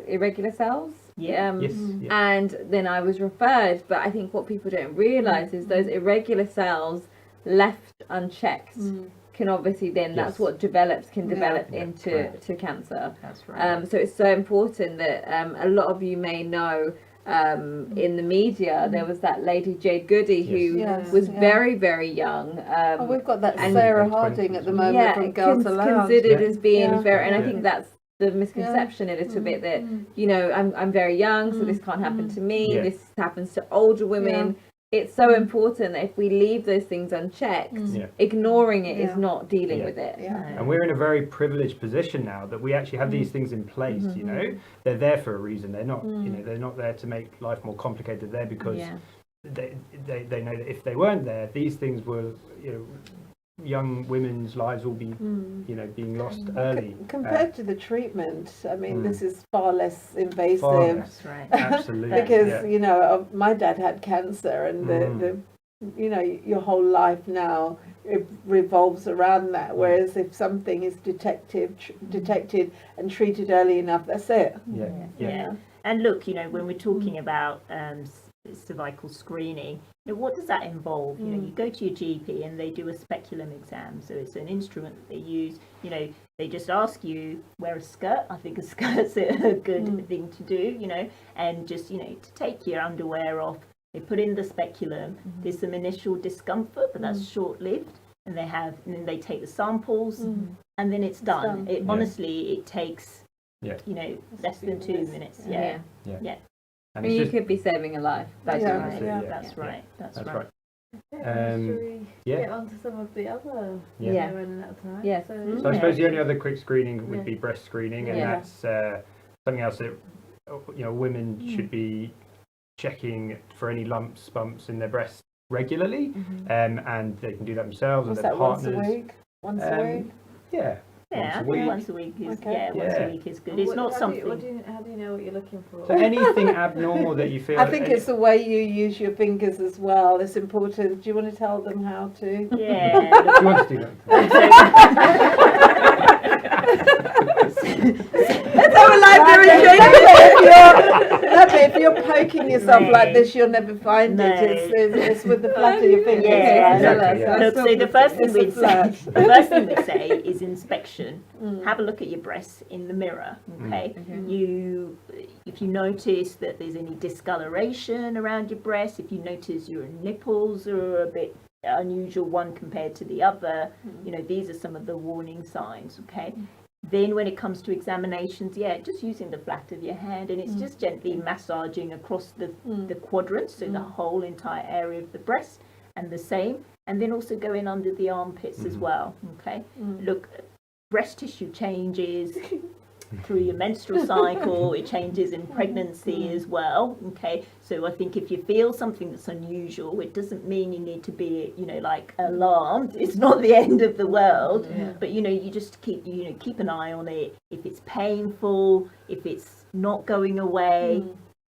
Speaker 2: irregular cells. And then I was referred, but I think what people don't realise is those irregular cells left unchecked can obviously then that's what can develop into cancer. That's right. So it's so important that a lot of you may know in the media there was that lady Jade Goody who was very, very young.
Speaker 1: We've got that Sarah Harding at the moment from Girls Aloud.
Speaker 2: Considered as being very, and I think that's the misconception a little bit that I'm very young, so this can't happen to me. This happens to older women. It's so important that if we leave those things unchecked, ignoring it is not dealing with it.
Speaker 4: And we're in a very privileged position now that we actually have these things in place. They're there for a reason. They're not they're not there to make life more complicated. They're because they know that if they weren't there, these things were young women's lives will be being lost early
Speaker 1: compared to the treatment. I mean, this is far less invasive.
Speaker 5: That's right.
Speaker 4: Absolutely.
Speaker 1: Because my dad had cancer, and the your whole life now it revolves around that, whereas if something is detected and treated early enough, that's it.
Speaker 5: And look, when we're talking about cervical screening, what does that involve? You go to your GP and they do a speculum exam, so it's an instrument that they use. They just ask you wear a skirt. I think a skirt's a good thing to do, and just to take your underwear off. They put in the speculum. There's some initial discomfort, but that's short-lived, and then they take the samples, and then it's done. Honestly, it takes less than 2 minutes.
Speaker 4: And
Speaker 2: you could be saving a life.
Speaker 5: That's right.
Speaker 3: Should we get on to some of the other running out of time?
Speaker 4: So I suppose the only other quick screening would be breast screening, and that's something else that women should be checking for any lumps, bumps in their breasts regularly, and they can do that themselves or their partners.
Speaker 1: Once a week?
Speaker 4: Yeah.
Speaker 5: Yeah, I think once a week is once a week is good. It's not something.
Speaker 3: How do you know what you're looking for?
Speaker 4: So anything abnormal that you feel.
Speaker 1: I think it's the way you use your fingers as well. It's important. Do you want to tell them how to?
Speaker 5: Yeah.
Speaker 4: Do you want to do that?
Speaker 1: That's how if you're poking yourself like this, you'll never find it. It's with the flat of your fingers.
Speaker 5: Look, so the first thing we'd say is inspection. Have a look at your breasts in the mirror. Okay. If you notice that there's any discoloration around your breasts, if you notice your nipples are a bit unusual one compared to the other, these are some of the warning signs. Okay. Then when it comes to examinations, just using the flat of your hand, and it's just gently massaging across the quadrants, so the whole entire area of the breast, and the same, and then also going under the armpits as well. Okay. Look, breast tissue changes through your menstrual cycle, it changes in pregnancy as well. Okay, so I think if you feel something that's unusual, it doesn't mean you need to be like alarmed. It's not the end of the world, but you just keep an eye on it. If it's painful, if it's not going away,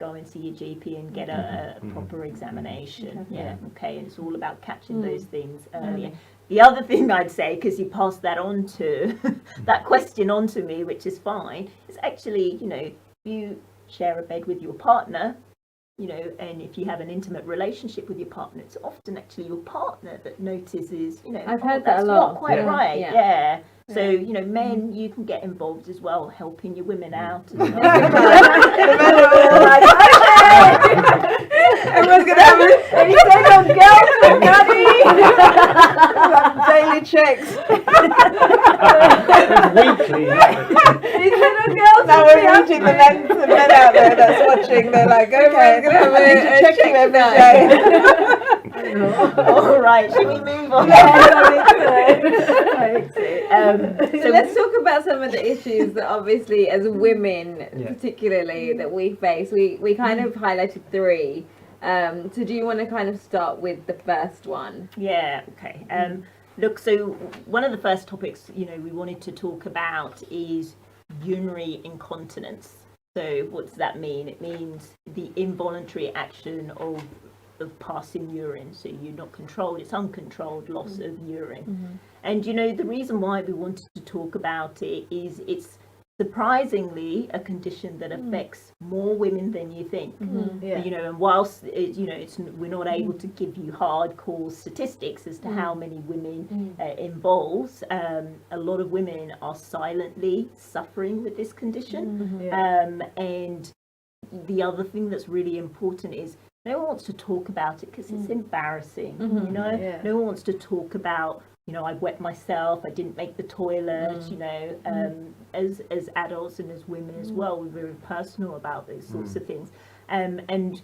Speaker 5: go and see your GP and get a proper examination. And it's all about catching those things earlier. The other thing I'd say, because you passed that on to that question on to me, which is fine, is actually, you share a bed with your partner, and if you have an intimate relationship with your partner, it's often actually your partner that notices,
Speaker 2: I've heard that a lot.
Speaker 5: Not quite right. Yeah. So, men, you can get involved as well, helping your women out. Everyone's
Speaker 1: going to have any single girls for Gabby. Daily checks.
Speaker 4: Weekly.
Speaker 1: Now we're reaching the men out there that's watching. They're like, okay, I need to check you every day.
Speaker 5: All right, should we move on?
Speaker 2: So let's talk about some of the issues that obviously as women particularly that we face. We kind of highlighted 3. So do you want to kind of start with the first one?
Speaker 5: Yeah, okay. Look, so one of the first topics, we wanted to talk about is urinary incontinence. So what does that mean? It means the involuntary action of passing urine. So you're not controlled, it's uncontrolled loss of urine. And the reason why we wanted to talk about it is it's surprisingly a condition that affects more women than you think. And whilst we're not able to give you hardcore statistics as to how many women it involves, a lot of women are silently suffering with this condition. And the other thing that's really important is no one wants to talk about it because it's embarrassing. No one wants to talk about, I wet myself, I didn't make the toilet. As adults and as women as well, we're very personal about those sorts of things. And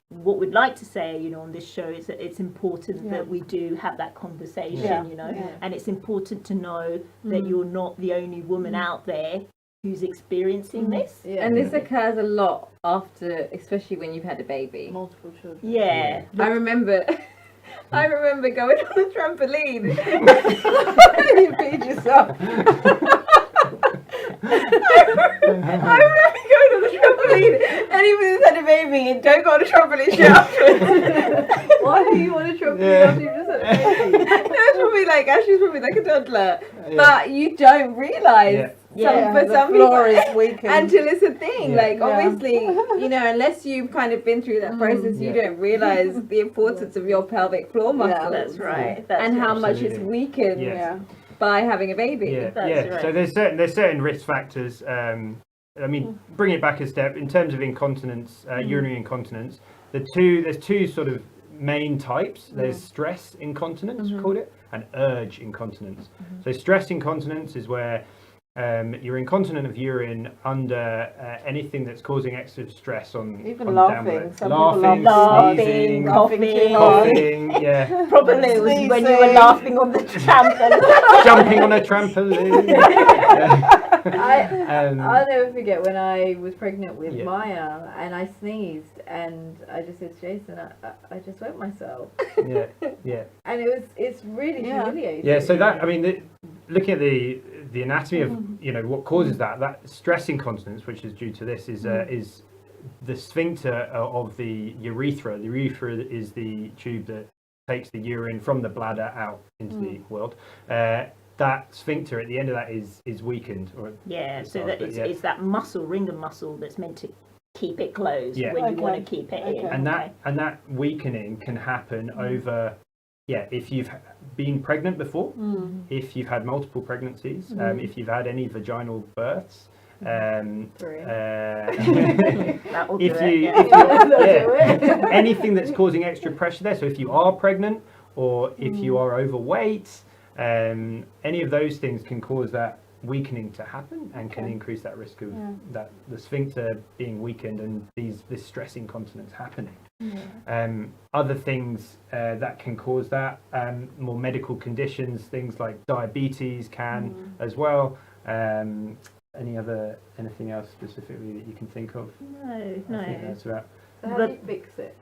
Speaker 5: what we'd like to say, on this show is that it's important that we do have that conversation. And it's important to know that you're not the only woman out there who's experiencing this.
Speaker 2: And this occurs a lot after, especially when you've had a baby.
Speaker 3: Multiple children.
Speaker 2: I remember going on the trampoline.
Speaker 1: You feed yourself.
Speaker 2: I remember going on the trampoline. Anyone who's had a baby, don't go on a trampoline straight afterwards.
Speaker 3: Why do you want to trampoline after you just had a baby?
Speaker 2: Ashley's probably like a toddler. But you don't realise. For some
Speaker 1: floor
Speaker 2: people,
Speaker 1: is weakened
Speaker 2: until it's a thing. Obviously, unless you've kind of been through that process, you don't realise the importance of your pelvic floor muscles.
Speaker 5: That's right.
Speaker 2: And how much it's weakened by having a baby.
Speaker 5: Right.
Speaker 4: So there's certain risk factors. Bring it back a step in terms of incontinence, urinary incontinence. There's two sort of main types. There's stress incontinence, we call it, and urge incontinence. So stress incontinence is where you're incontinent of urine under anything that's causing extra stress on
Speaker 1: even
Speaker 4: laughing,
Speaker 5: laughing,
Speaker 4: coughing,
Speaker 5: probably it was when you were laughing on the trampoline,
Speaker 4: jumping on a trampoline.
Speaker 3: I'll never forget when I was pregnant with Maya and I sneezed and I just said to Jason, I just wet myself. And it's really humiliating.
Speaker 4: So that looking at the anatomy of what causes that stress incontinence, which is due to this, is the sphincter of the urethra. The urethra is the tube that takes the urine from the bladder out into the world. That sphincter at the end of that is weakened.
Speaker 5: So that it's that muscle, ring of muscle that's meant to keep it closed when you want to keep it in.
Speaker 4: And that weakening can happen over. If you've been pregnant before, if you've had multiple pregnancies, if you've had any vaginal births, anything that's causing extra pressure there. So if you are pregnant or if you are overweight, any of those things can cause that weakening to happen and can increase that risk of the sphincter being weakened and this stress incontinence happening. Other things that can cause that, more medical conditions, things like diabetes can as well. Anything else specifically that you can think of?
Speaker 5: No.
Speaker 4: I think that's about.
Speaker 3: So how do you fix it?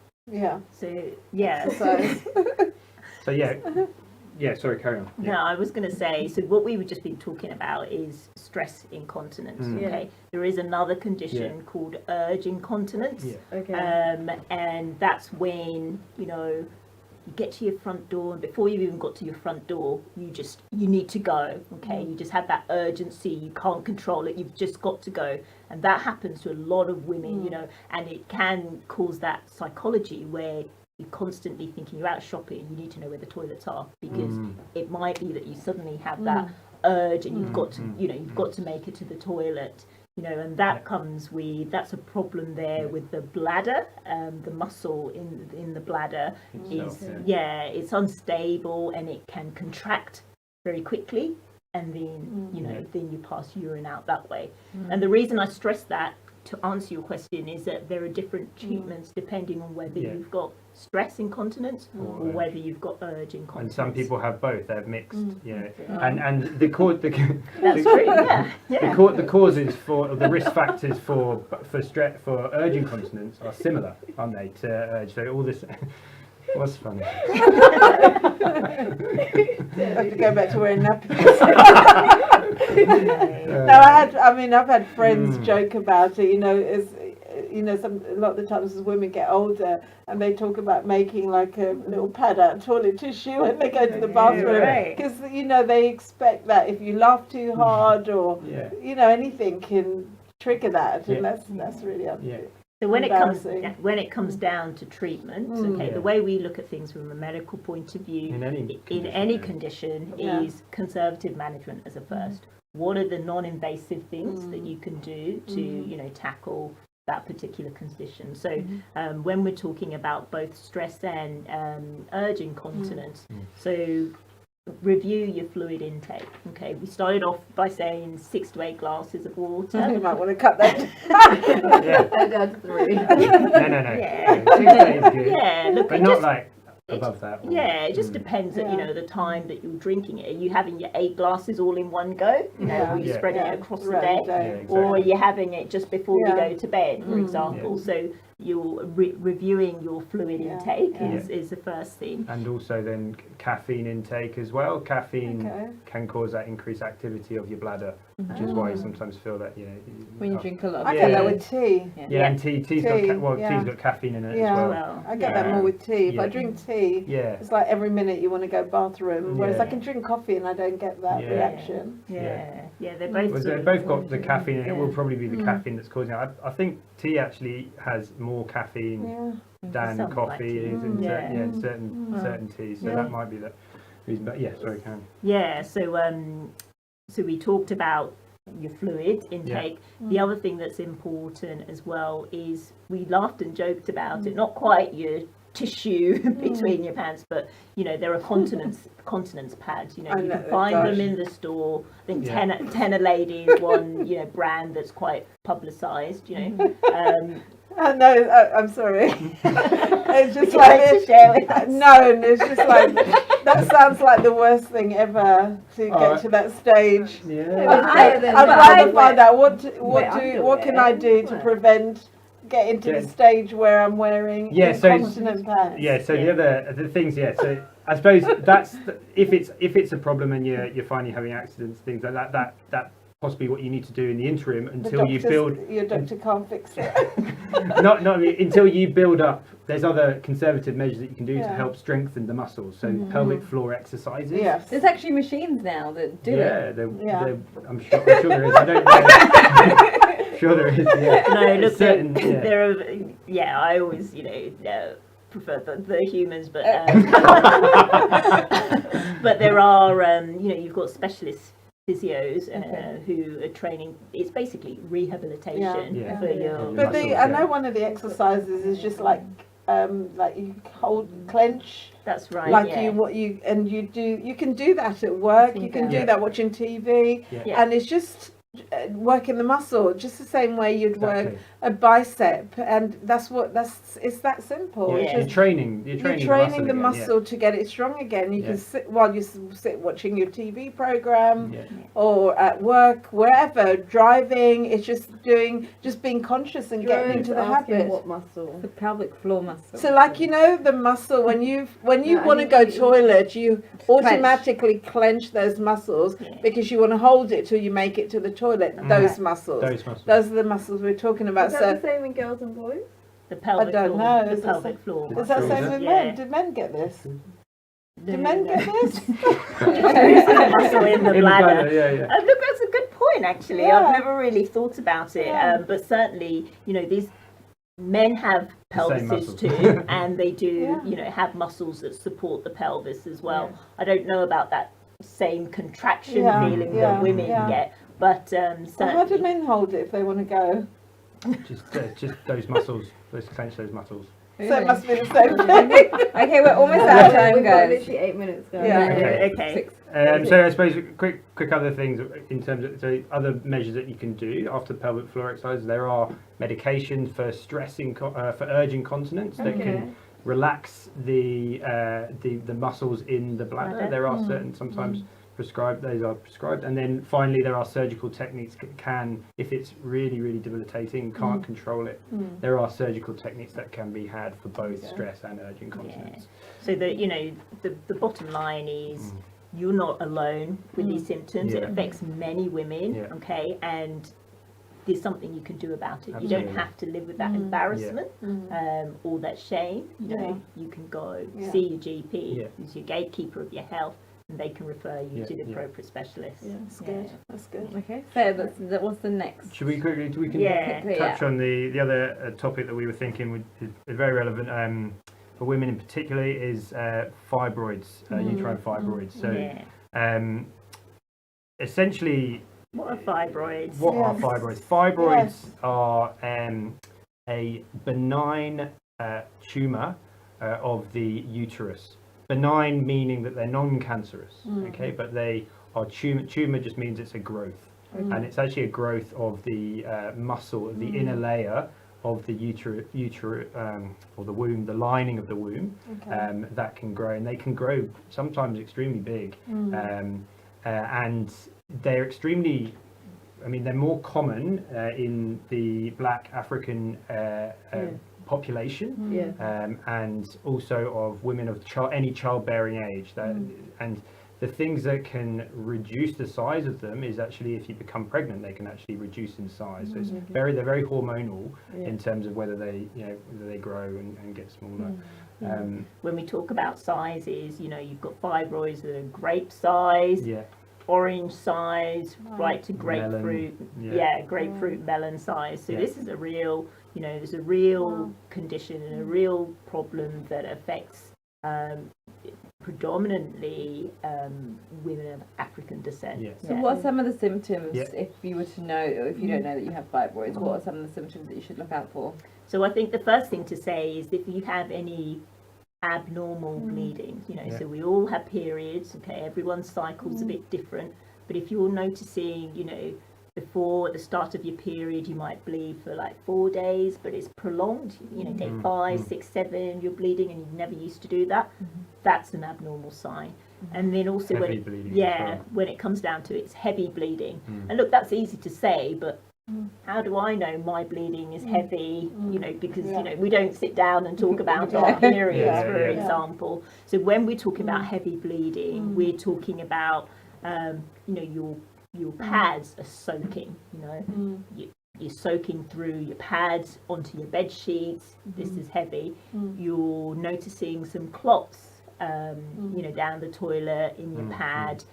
Speaker 4: Sorry, carry on.
Speaker 5: No, I was going to say, so what we were just been talking about is stress incontinence. Okay, there is another condition called urge incontinence. And that's when you get to your front door, and before you've even got to your front door, you need to go. Okay, you just have that urgency, you can't control it, you've just got to go. And that happens to a lot of women, and it can cause that psychology where you're constantly thinking, you're out shopping, you need to know where the toilets are, because it might be that you suddenly have that urge and you've got to make it to the toilet, and that comes with, that's a problem there with the bladder. The muscle in the bladder it's unstable and it can contract very quickly, and then then you pass urine out that way. And the reason I stress that to answer your question, is that there are different treatments depending on whether you've got stress incontinence or whether you've got urge incontinence.
Speaker 4: And some people have both. They have mixed, and the cause,
Speaker 5: That's true.
Speaker 4: the causes for the risk factors for stress for urge incontinence are similar, aren't they? To urge. So all this. What's funny?
Speaker 1: I have to go back to wearing nappies. No, I've had friends joke about it. A lot of the times as women get older, and they talk about making like a little pad out of toilet tissue when they go to the bathroom, because they expect that if you laugh too hard or anything can trigger that, and that's really unfair.
Speaker 5: So when it comes down to treatment, the way we look at things from a medical point of view in any condition is conservative management as a first. What are the non-invasive things that you can do to tackle that particular condition? So when we're talking about both stress and urge incontinence, so review your fluid intake. Okay, we started off by saying 6 to 8 glasses of water.
Speaker 1: You might want to cut that
Speaker 3: down to 3.
Speaker 4: No. Yeah, 6 days is good.
Speaker 5: Look,
Speaker 4: but not like above that.
Speaker 5: It just depends at the time that you're drinking it. Are you having your 8 glasses all in one go? Or you spread it across the day,
Speaker 4: exactly.
Speaker 5: or are you having it just before you go to bed, for example? So you're reviewing your fluid intake is the first thing.
Speaker 4: And also then caffeine intake as well. Caffeine can cause that increased activity of your bladder, which is why you sometimes feel that
Speaker 2: when you drink a lot.
Speaker 1: I get that with tea.
Speaker 4: And tea's got caffeine in it as well.
Speaker 1: I get that more with tea. If I drink tea, it's like every minute you want to go bathroom, whereas I can drink coffee and I don't get that reaction.
Speaker 5: They're both.
Speaker 4: They've both got the caffeine, and it will probably be the caffeine that's causing it. I think tea actually has more caffeine than coffee is in certain teas, so that might be the reason. But sorry, Karen.
Speaker 5: So we talked about your fluid intake. The other thing that's important as well is we laughed and joked about it, not quite your tissue between your pants, but there are continence pads. You can find them in the store. I think Tenor Lady is one brand that's quite publicised.
Speaker 1: No, I'm sorry. It's just it's just like that sounds like the worst thing ever to get to that stage. I'd rather find out what can I do to prevent getting to the stage where I'm wearing incontinent pants.
Speaker 4: So the things, so I suppose that's if it's a problem and you're finding having accidents, things like that possibly what you need to do in the interim until you build.
Speaker 1: Your doctor can't fix it.
Speaker 4: not until you build up. There's other conservative measures that you can do to help strengren the muscles. So pelvic floor exercises.
Speaker 1: Yes.
Speaker 2: There's actually machines now that do it.
Speaker 4: I'm sure there is. I don't know. Sure there is. Yeah.
Speaker 5: No, look, there are. I always prefer the humans, but but there are you've got specialists. Physios who are training. It's basically rehabilitation for your.
Speaker 1: But I know one of the exercises is just like you clench.
Speaker 5: That's right.
Speaker 1: Like you can do that at work. You can do that watching TV, and it's just working the muscle, just the same way you'd work a bicep, and it's that simple.
Speaker 4: You're training
Speaker 1: the muscle to get it strong again. You can sit while you sit watching your TV program or at work, wherever, driving. It's just being conscious and getting into the habit.
Speaker 3: What muscle?
Speaker 2: The pelvic floor muscle.
Speaker 1: So like the muscle when you want to go toilet, you automatically clench those muscles because you want to hold it till you make it to the toilet. Those muscles. Those are the muscles we're talking about.
Speaker 3: Is that the same in girls and boys?
Speaker 5: The pelvic
Speaker 1: I don't
Speaker 5: floor.
Speaker 1: know.
Speaker 5: The pelvic floor.
Speaker 1: Is that the same with men? Did men get this? Do men get this?
Speaker 5: Muscle in the bladder.
Speaker 4: Look,
Speaker 5: that's a good point. Actually, I've never really thought about it. But certainly, these men have pelvises too, and they do, have muscles that support the pelvis as well. I don't know about that same contraction feeling that women get, but certainly.
Speaker 1: How do men hold it if they want to go?
Speaker 4: Just those muscles, clench those muscles.
Speaker 1: So it must be the same thing.
Speaker 2: Okay, we're almost out of time,
Speaker 3: We've got
Speaker 2: guys.
Speaker 3: literally 8 minutes, guys.
Speaker 1: Yeah.
Speaker 5: Okay.
Speaker 4: So I suppose quick other things in terms of other measures that you can do after pelvic floor exercise. There are medications for for urge incontinence that can relax the muscles in the bladder. There are certain sometimes prescribed. Those are prescribed, and then finally there are surgical techniques that can, if it's really debilitating, can't control it. There are surgical techniques that can be had for both stress and urge incontinence.
Speaker 5: So the bottom line is you're not alone with these symptoms. It affects many women, okay, and there's something you can do about it.
Speaker 4: Absolutely.
Speaker 5: You don't have to live with that embarrassment or that shame. You know, you can go see your GP, who's your gatekeeper of your health, and they can refer you to the appropriate specialist.
Speaker 1: Yeah, that's good. That's good.
Speaker 2: Okay, so what's the next?
Speaker 4: Should we quickly touch on the other topic that we were thinking is very relevant for women in particular is fibroids, uterine fibroids. So essentially,
Speaker 5: What are fibroids?
Speaker 4: what are fibroids? Fibroids are a benign tumour of the uterus. Benign meaning that they're non-cancerous, okay, but they are tumour just means it's a growth, and it's actually a growth of the muscle, the inner layer of the or the womb, the lining of the womb, that can grow, and they can grow sometimes extremely big, and they're extremely, I mean, they're more common in the Black African population, and also of women of any childbearing age. And the things that can reduce the size of them is actually if you become pregnant, they can actually reduce in size. So they're very hormonal in terms of whether they grow and get smaller.
Speaker 5: When we talk about sizes, you've got fibroids that are grape size, orange size, right to grapefruit, grapefruit melon size. So this is a real, there's a real condition and a real problem that affects predominantly women of African descent.
Speaker 2: So what are some of the symptoms, if you were to know, or if you don't know that you have fibroids, what are some of the symptoms that you should look out for?
Speaker 5: So I think the first thing to say is if you have any abnormal bleeding, so we all have periods, okay, everyone's cycle's a bit different, but if you're noticing, before at the start of your period you might bleed for like 4 days, but it's prolonged, day 5, 6, 7, you're bleeding and you never used to do that, that's an abnormal sign. And then also when it comes down to it's heavy bleeding, and look, that's easy to say, but how do I know my bleeding is heavy? Because we don't sit down and talk about our periods, for example. So when we're talking about heavy bleeding, we're talking about your pads are soaking. You're soaking through your pads onto your bed sheets. This is heavy. You're noticing some clots, down the toilet in your pad.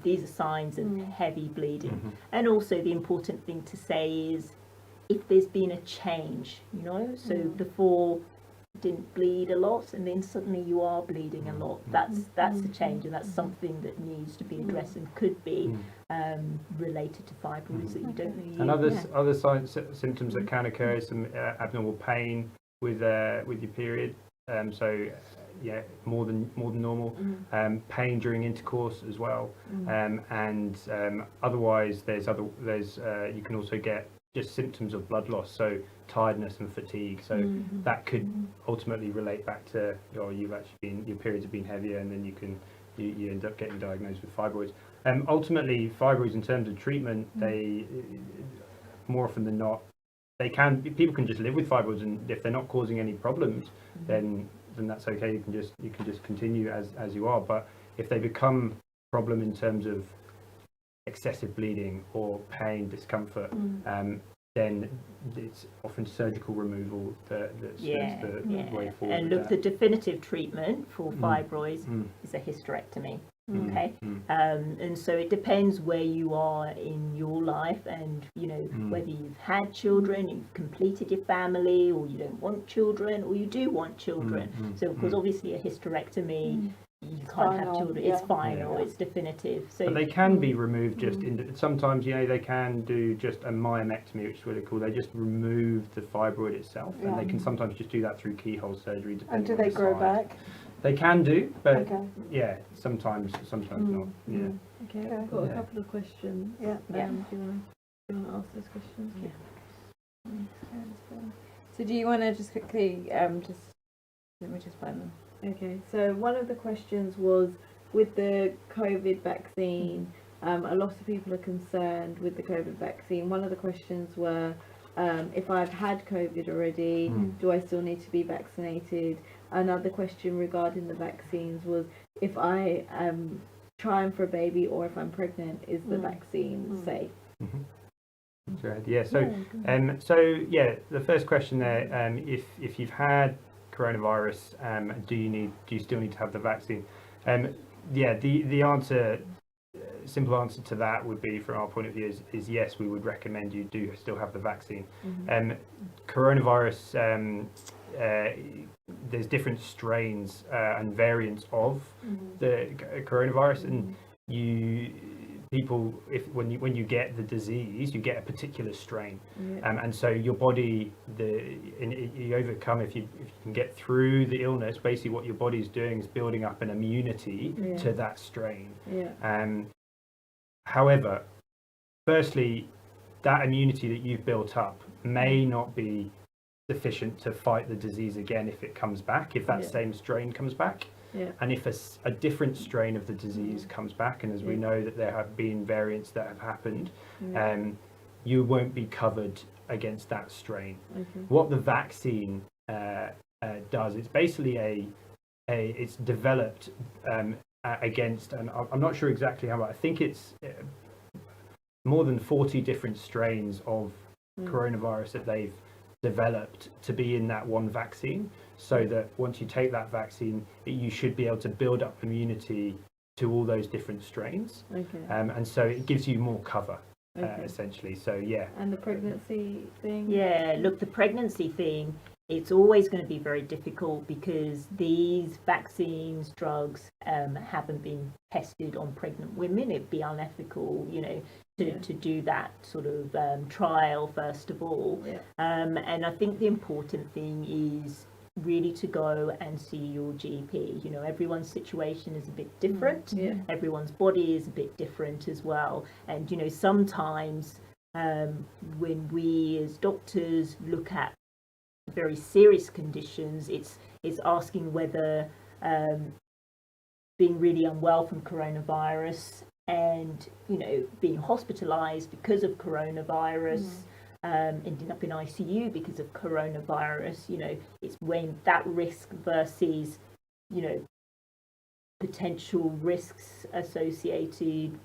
Speaker 5: These are signs of heavy bleeding. And also the important thing to say is if there's been a change, so before you didn't bleed a lot and then suddenly you are bleeding a lot, that's a change, and that's something that needs to be addressed and could be related to fibroids that you don't know.
Speaker 4: And other symptoms that can occur is some abnormal pain with your period. More than normal, pain during intercourse as well, and otherwise there's you can also get just symptoms of blood loss, so tiredness and fatigue. So that could ultimately relate back to your periods have been heavier, and then you end up getting diagnosed with fibroids. Ultimately, fibroids in terms of treatment, they more often than not people can just live with fibroids, and if they're not causing any problems, then that's okay. You can just continue as you are. But if they become a problem in terms of excessive bleeding or pain, discomfort, then it's often surgical removal that's the way forward.
Speaker 5: And look, the definitive treatment for fibroids is a hysterectomy. Okay, and so it depends where you are in your life, and whether you've had children, you've completed your family, or you don't want children, or you do want children. So of course, obviously, a hysterectomy you can't have
Speaker 1: Final,
Speaker 5: children.
Speaker 1: yeah.
Speaker 5: It's final.
Speaker 4: Yeah.
Speaker 5: It's definitive. So
Speaker 4: But they can be removed just sometimes, you know, they can do just a myomectomy, which is what they call. They just remove the fibroid itself, and they can sometimes just do that through keyhole surgery.
Speaker 1: And do
Speaker 4: depending
Speaker 1: they
Speaker 4: on the
Speaker 1: grow
Speaker 4: size.
Speaker 1: back?
Speaker 4: They can do, but
Speaker 1: Okay.
Speaker 4: yeah, sometimes not. Yeah.
Speaker 3: Okay,
Speaker 1: Okay.
Speaker 3: I've got
Speaker 4: Yeah.
Speaker 3: a couple of questions.
Speaker 1: Yeah.
Speaker 3: Do you want to ask those questions?
Speaker 5: Yeah.
Speaker 2: So do you want to just quickly just let me just find them.
Speaker 3: Okay, so one of the questions was with the COVID vaccine. A lot of people are concerned with the COVID vaccine. One of the questions were, if I've had COVID already, do I still need to be vaccinated? Another question regarding the vaccines was, if I am trying for a baby or if I'm pregnant, is the vaccine safe?
Speaker 4: Right, yeah. So the first question there, if you've had coronavirus, do you still need to have the vaccine? The answer, simple answer to that would be, from our point of view, is yes. We would recommend you do still have the vaccine. Coronavirus, there's different strains and variants of the coronavirus, and when you get the disease, you get a particular strain, and so your body, you overcome, if you can get through the illness. Basically, what your body is doing is building up an immunity to that strain. However, firstly, that immunity that you've built up may not be sufficient to fight the disease again if it comes back, if that same strain comes back. And if a different strain of the disease comes back, and as we know that there have been variants that have happened, you won't be covered against that strain. What the vaccine does, it's basically it's developed against, and I'm not sure exactly how, but I think it's more than 40 different strains of coronavirus that they've developed to be in that one vaccine, so that once you take that vaccine, you should be able to build up immunity to all those different strains, and so it gives you more cover, essentially. So
Speaker 3: And the pregnancy thing?
Speaker 5: Yeah, look, the pregnancy thing, it's always going to be very difficult because these vaccines, drugs, haven't been tested on pregnant women. It'd be unethical, to do that sort of trial, first of all. And I think the important thing is really to go and see your GP. Everyone's situation is a bit different. Everyone's body is a bit different as well. And, sometimes when we as doctors look at very serious conditions, it's asking whether being really unwell from coronavirus and being hospitalized because of coronavirus, ending up in ICU because of coronavirus, it's weighing that risk versus potential risks associated,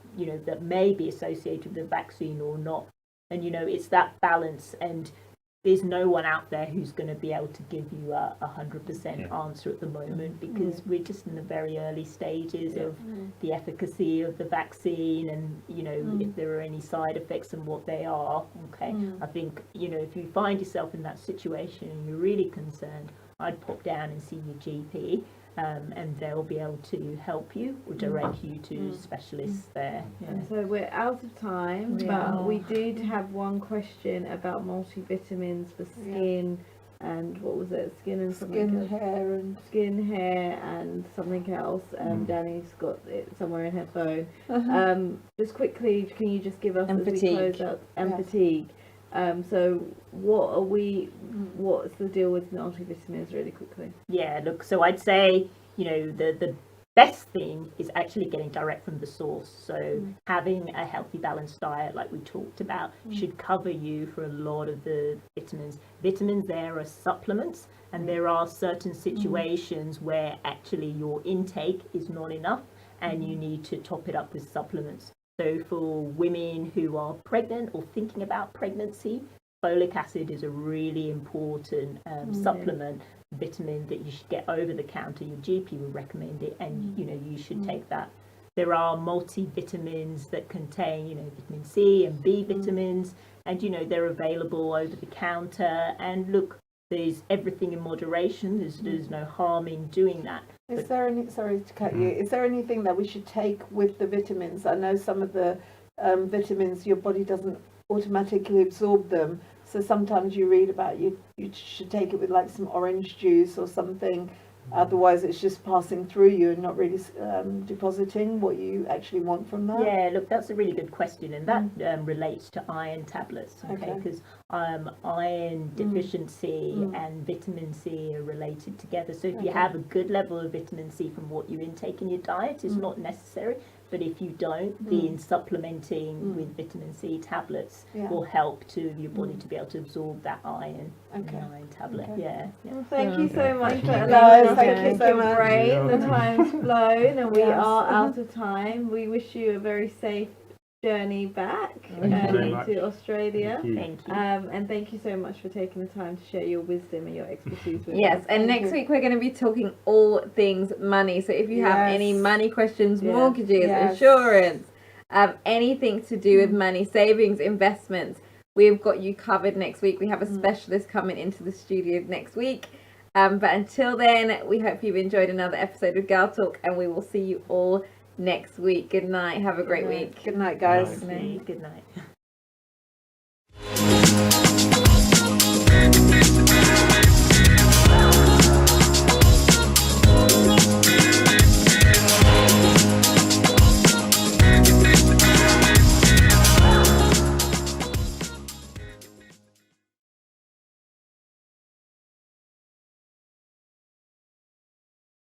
Speaker 5: that may be associated with the vaccine or not. And it's that balance, and there's no one out there who's going to be able to give you a 100% answer at the moment, because we're just in the very early stages of the efficacy of the vaccine, and if there are any side effects and what they are. I think if you find yourself in that situation and you're really concerned, I'd pop down and see your GP, and they'll be able to help you or direct you to specialists there.
Speaker 3: And so we're out of time, but we did have one question about multivitamins for skin and what was it? Skin, hair, and something else. Danny's got it somewhere in her phone. Just quickly, can you just give us,
Speaker 2: and
Speaker 3: as
Speaker 2: fatigue.
Speaker 3: we close out, and fatigue? So what's the deal with multivitamins, really quickly?
Speaker 5: Yeah, look, so I'd say, the best thing is actually getting direct from the source. So having a healthy, balanced diet, like we talked about, should cover you for a lot of the vitamins. Vitamins there are supplements, and there are certain situations where actually your intake is not enough and you need to top it up with supplements. So for women who are pregnant or thinking about pregnancy, folic acid is a really important supplement, vitamin that you should get over the counter. Your GP will recommend it, and you should take that. There are multivitamins that contain vitamin C and B vitamins, and they're available over the counter. And look, there's everything in moderation. There's no harm in doing that.
Speaker 1: Is there any, sorry to cut you, is there anything that we should take with the vitamins? I know some of the vitamins, your body doesn't automatically absorb them. So sometimes you read about you should take it with like some orange juice or something. Otherwise, it's just passing through you and not really depositing what you actually want from that.
Speaker 5: Yeah, look, that's a really good question, and that relates to iron tablets, okay? Because iron deficiency and vitamin C are related together. So if you have a good level of vitamin C from what you intake in your diet, it's not necessary. But if you don't, then supplementing with vitamin C tablets will help to your body to be able to absorb that iron in an iron tablet. Yeah.
Speaker 3: Well, thank you so much for
Speaker 1: guys.
Speaker 3: allowing us
Speaker 1: Thank
Speaker 3: to
Speaker 1: you
Speaker 3: pick
Speaker 1: so
Speaker 3: your
Speaker 1: much.
Speaker 3: brain. The time's flown and we
Speaker 1: Yes.
Speaker 3: are out of time. We wish you a very safe journey back
Speaker 4: Thank you very much.
Speaker 3: to Australia.
Speaker 5: Thank you.
Speaker 3: And thank you so much for taking the time to share your wisdom and your expertise with
Speaker 2: Yes,
Speaker 3: us.
Speaker 2: and next week we're going to be talking all things money. So if you have any money questions, mortgages, insurance, anything to do with money, savings, investments, we've got you covered next week. We have a specialist coming into the studio next week. But until then, we hope you've enjoyed another episode of Girl Talk, and we will see you all next week. Good night. Have a great week.
Speaker 1: Good night, guys.
Speaker 5: Good night.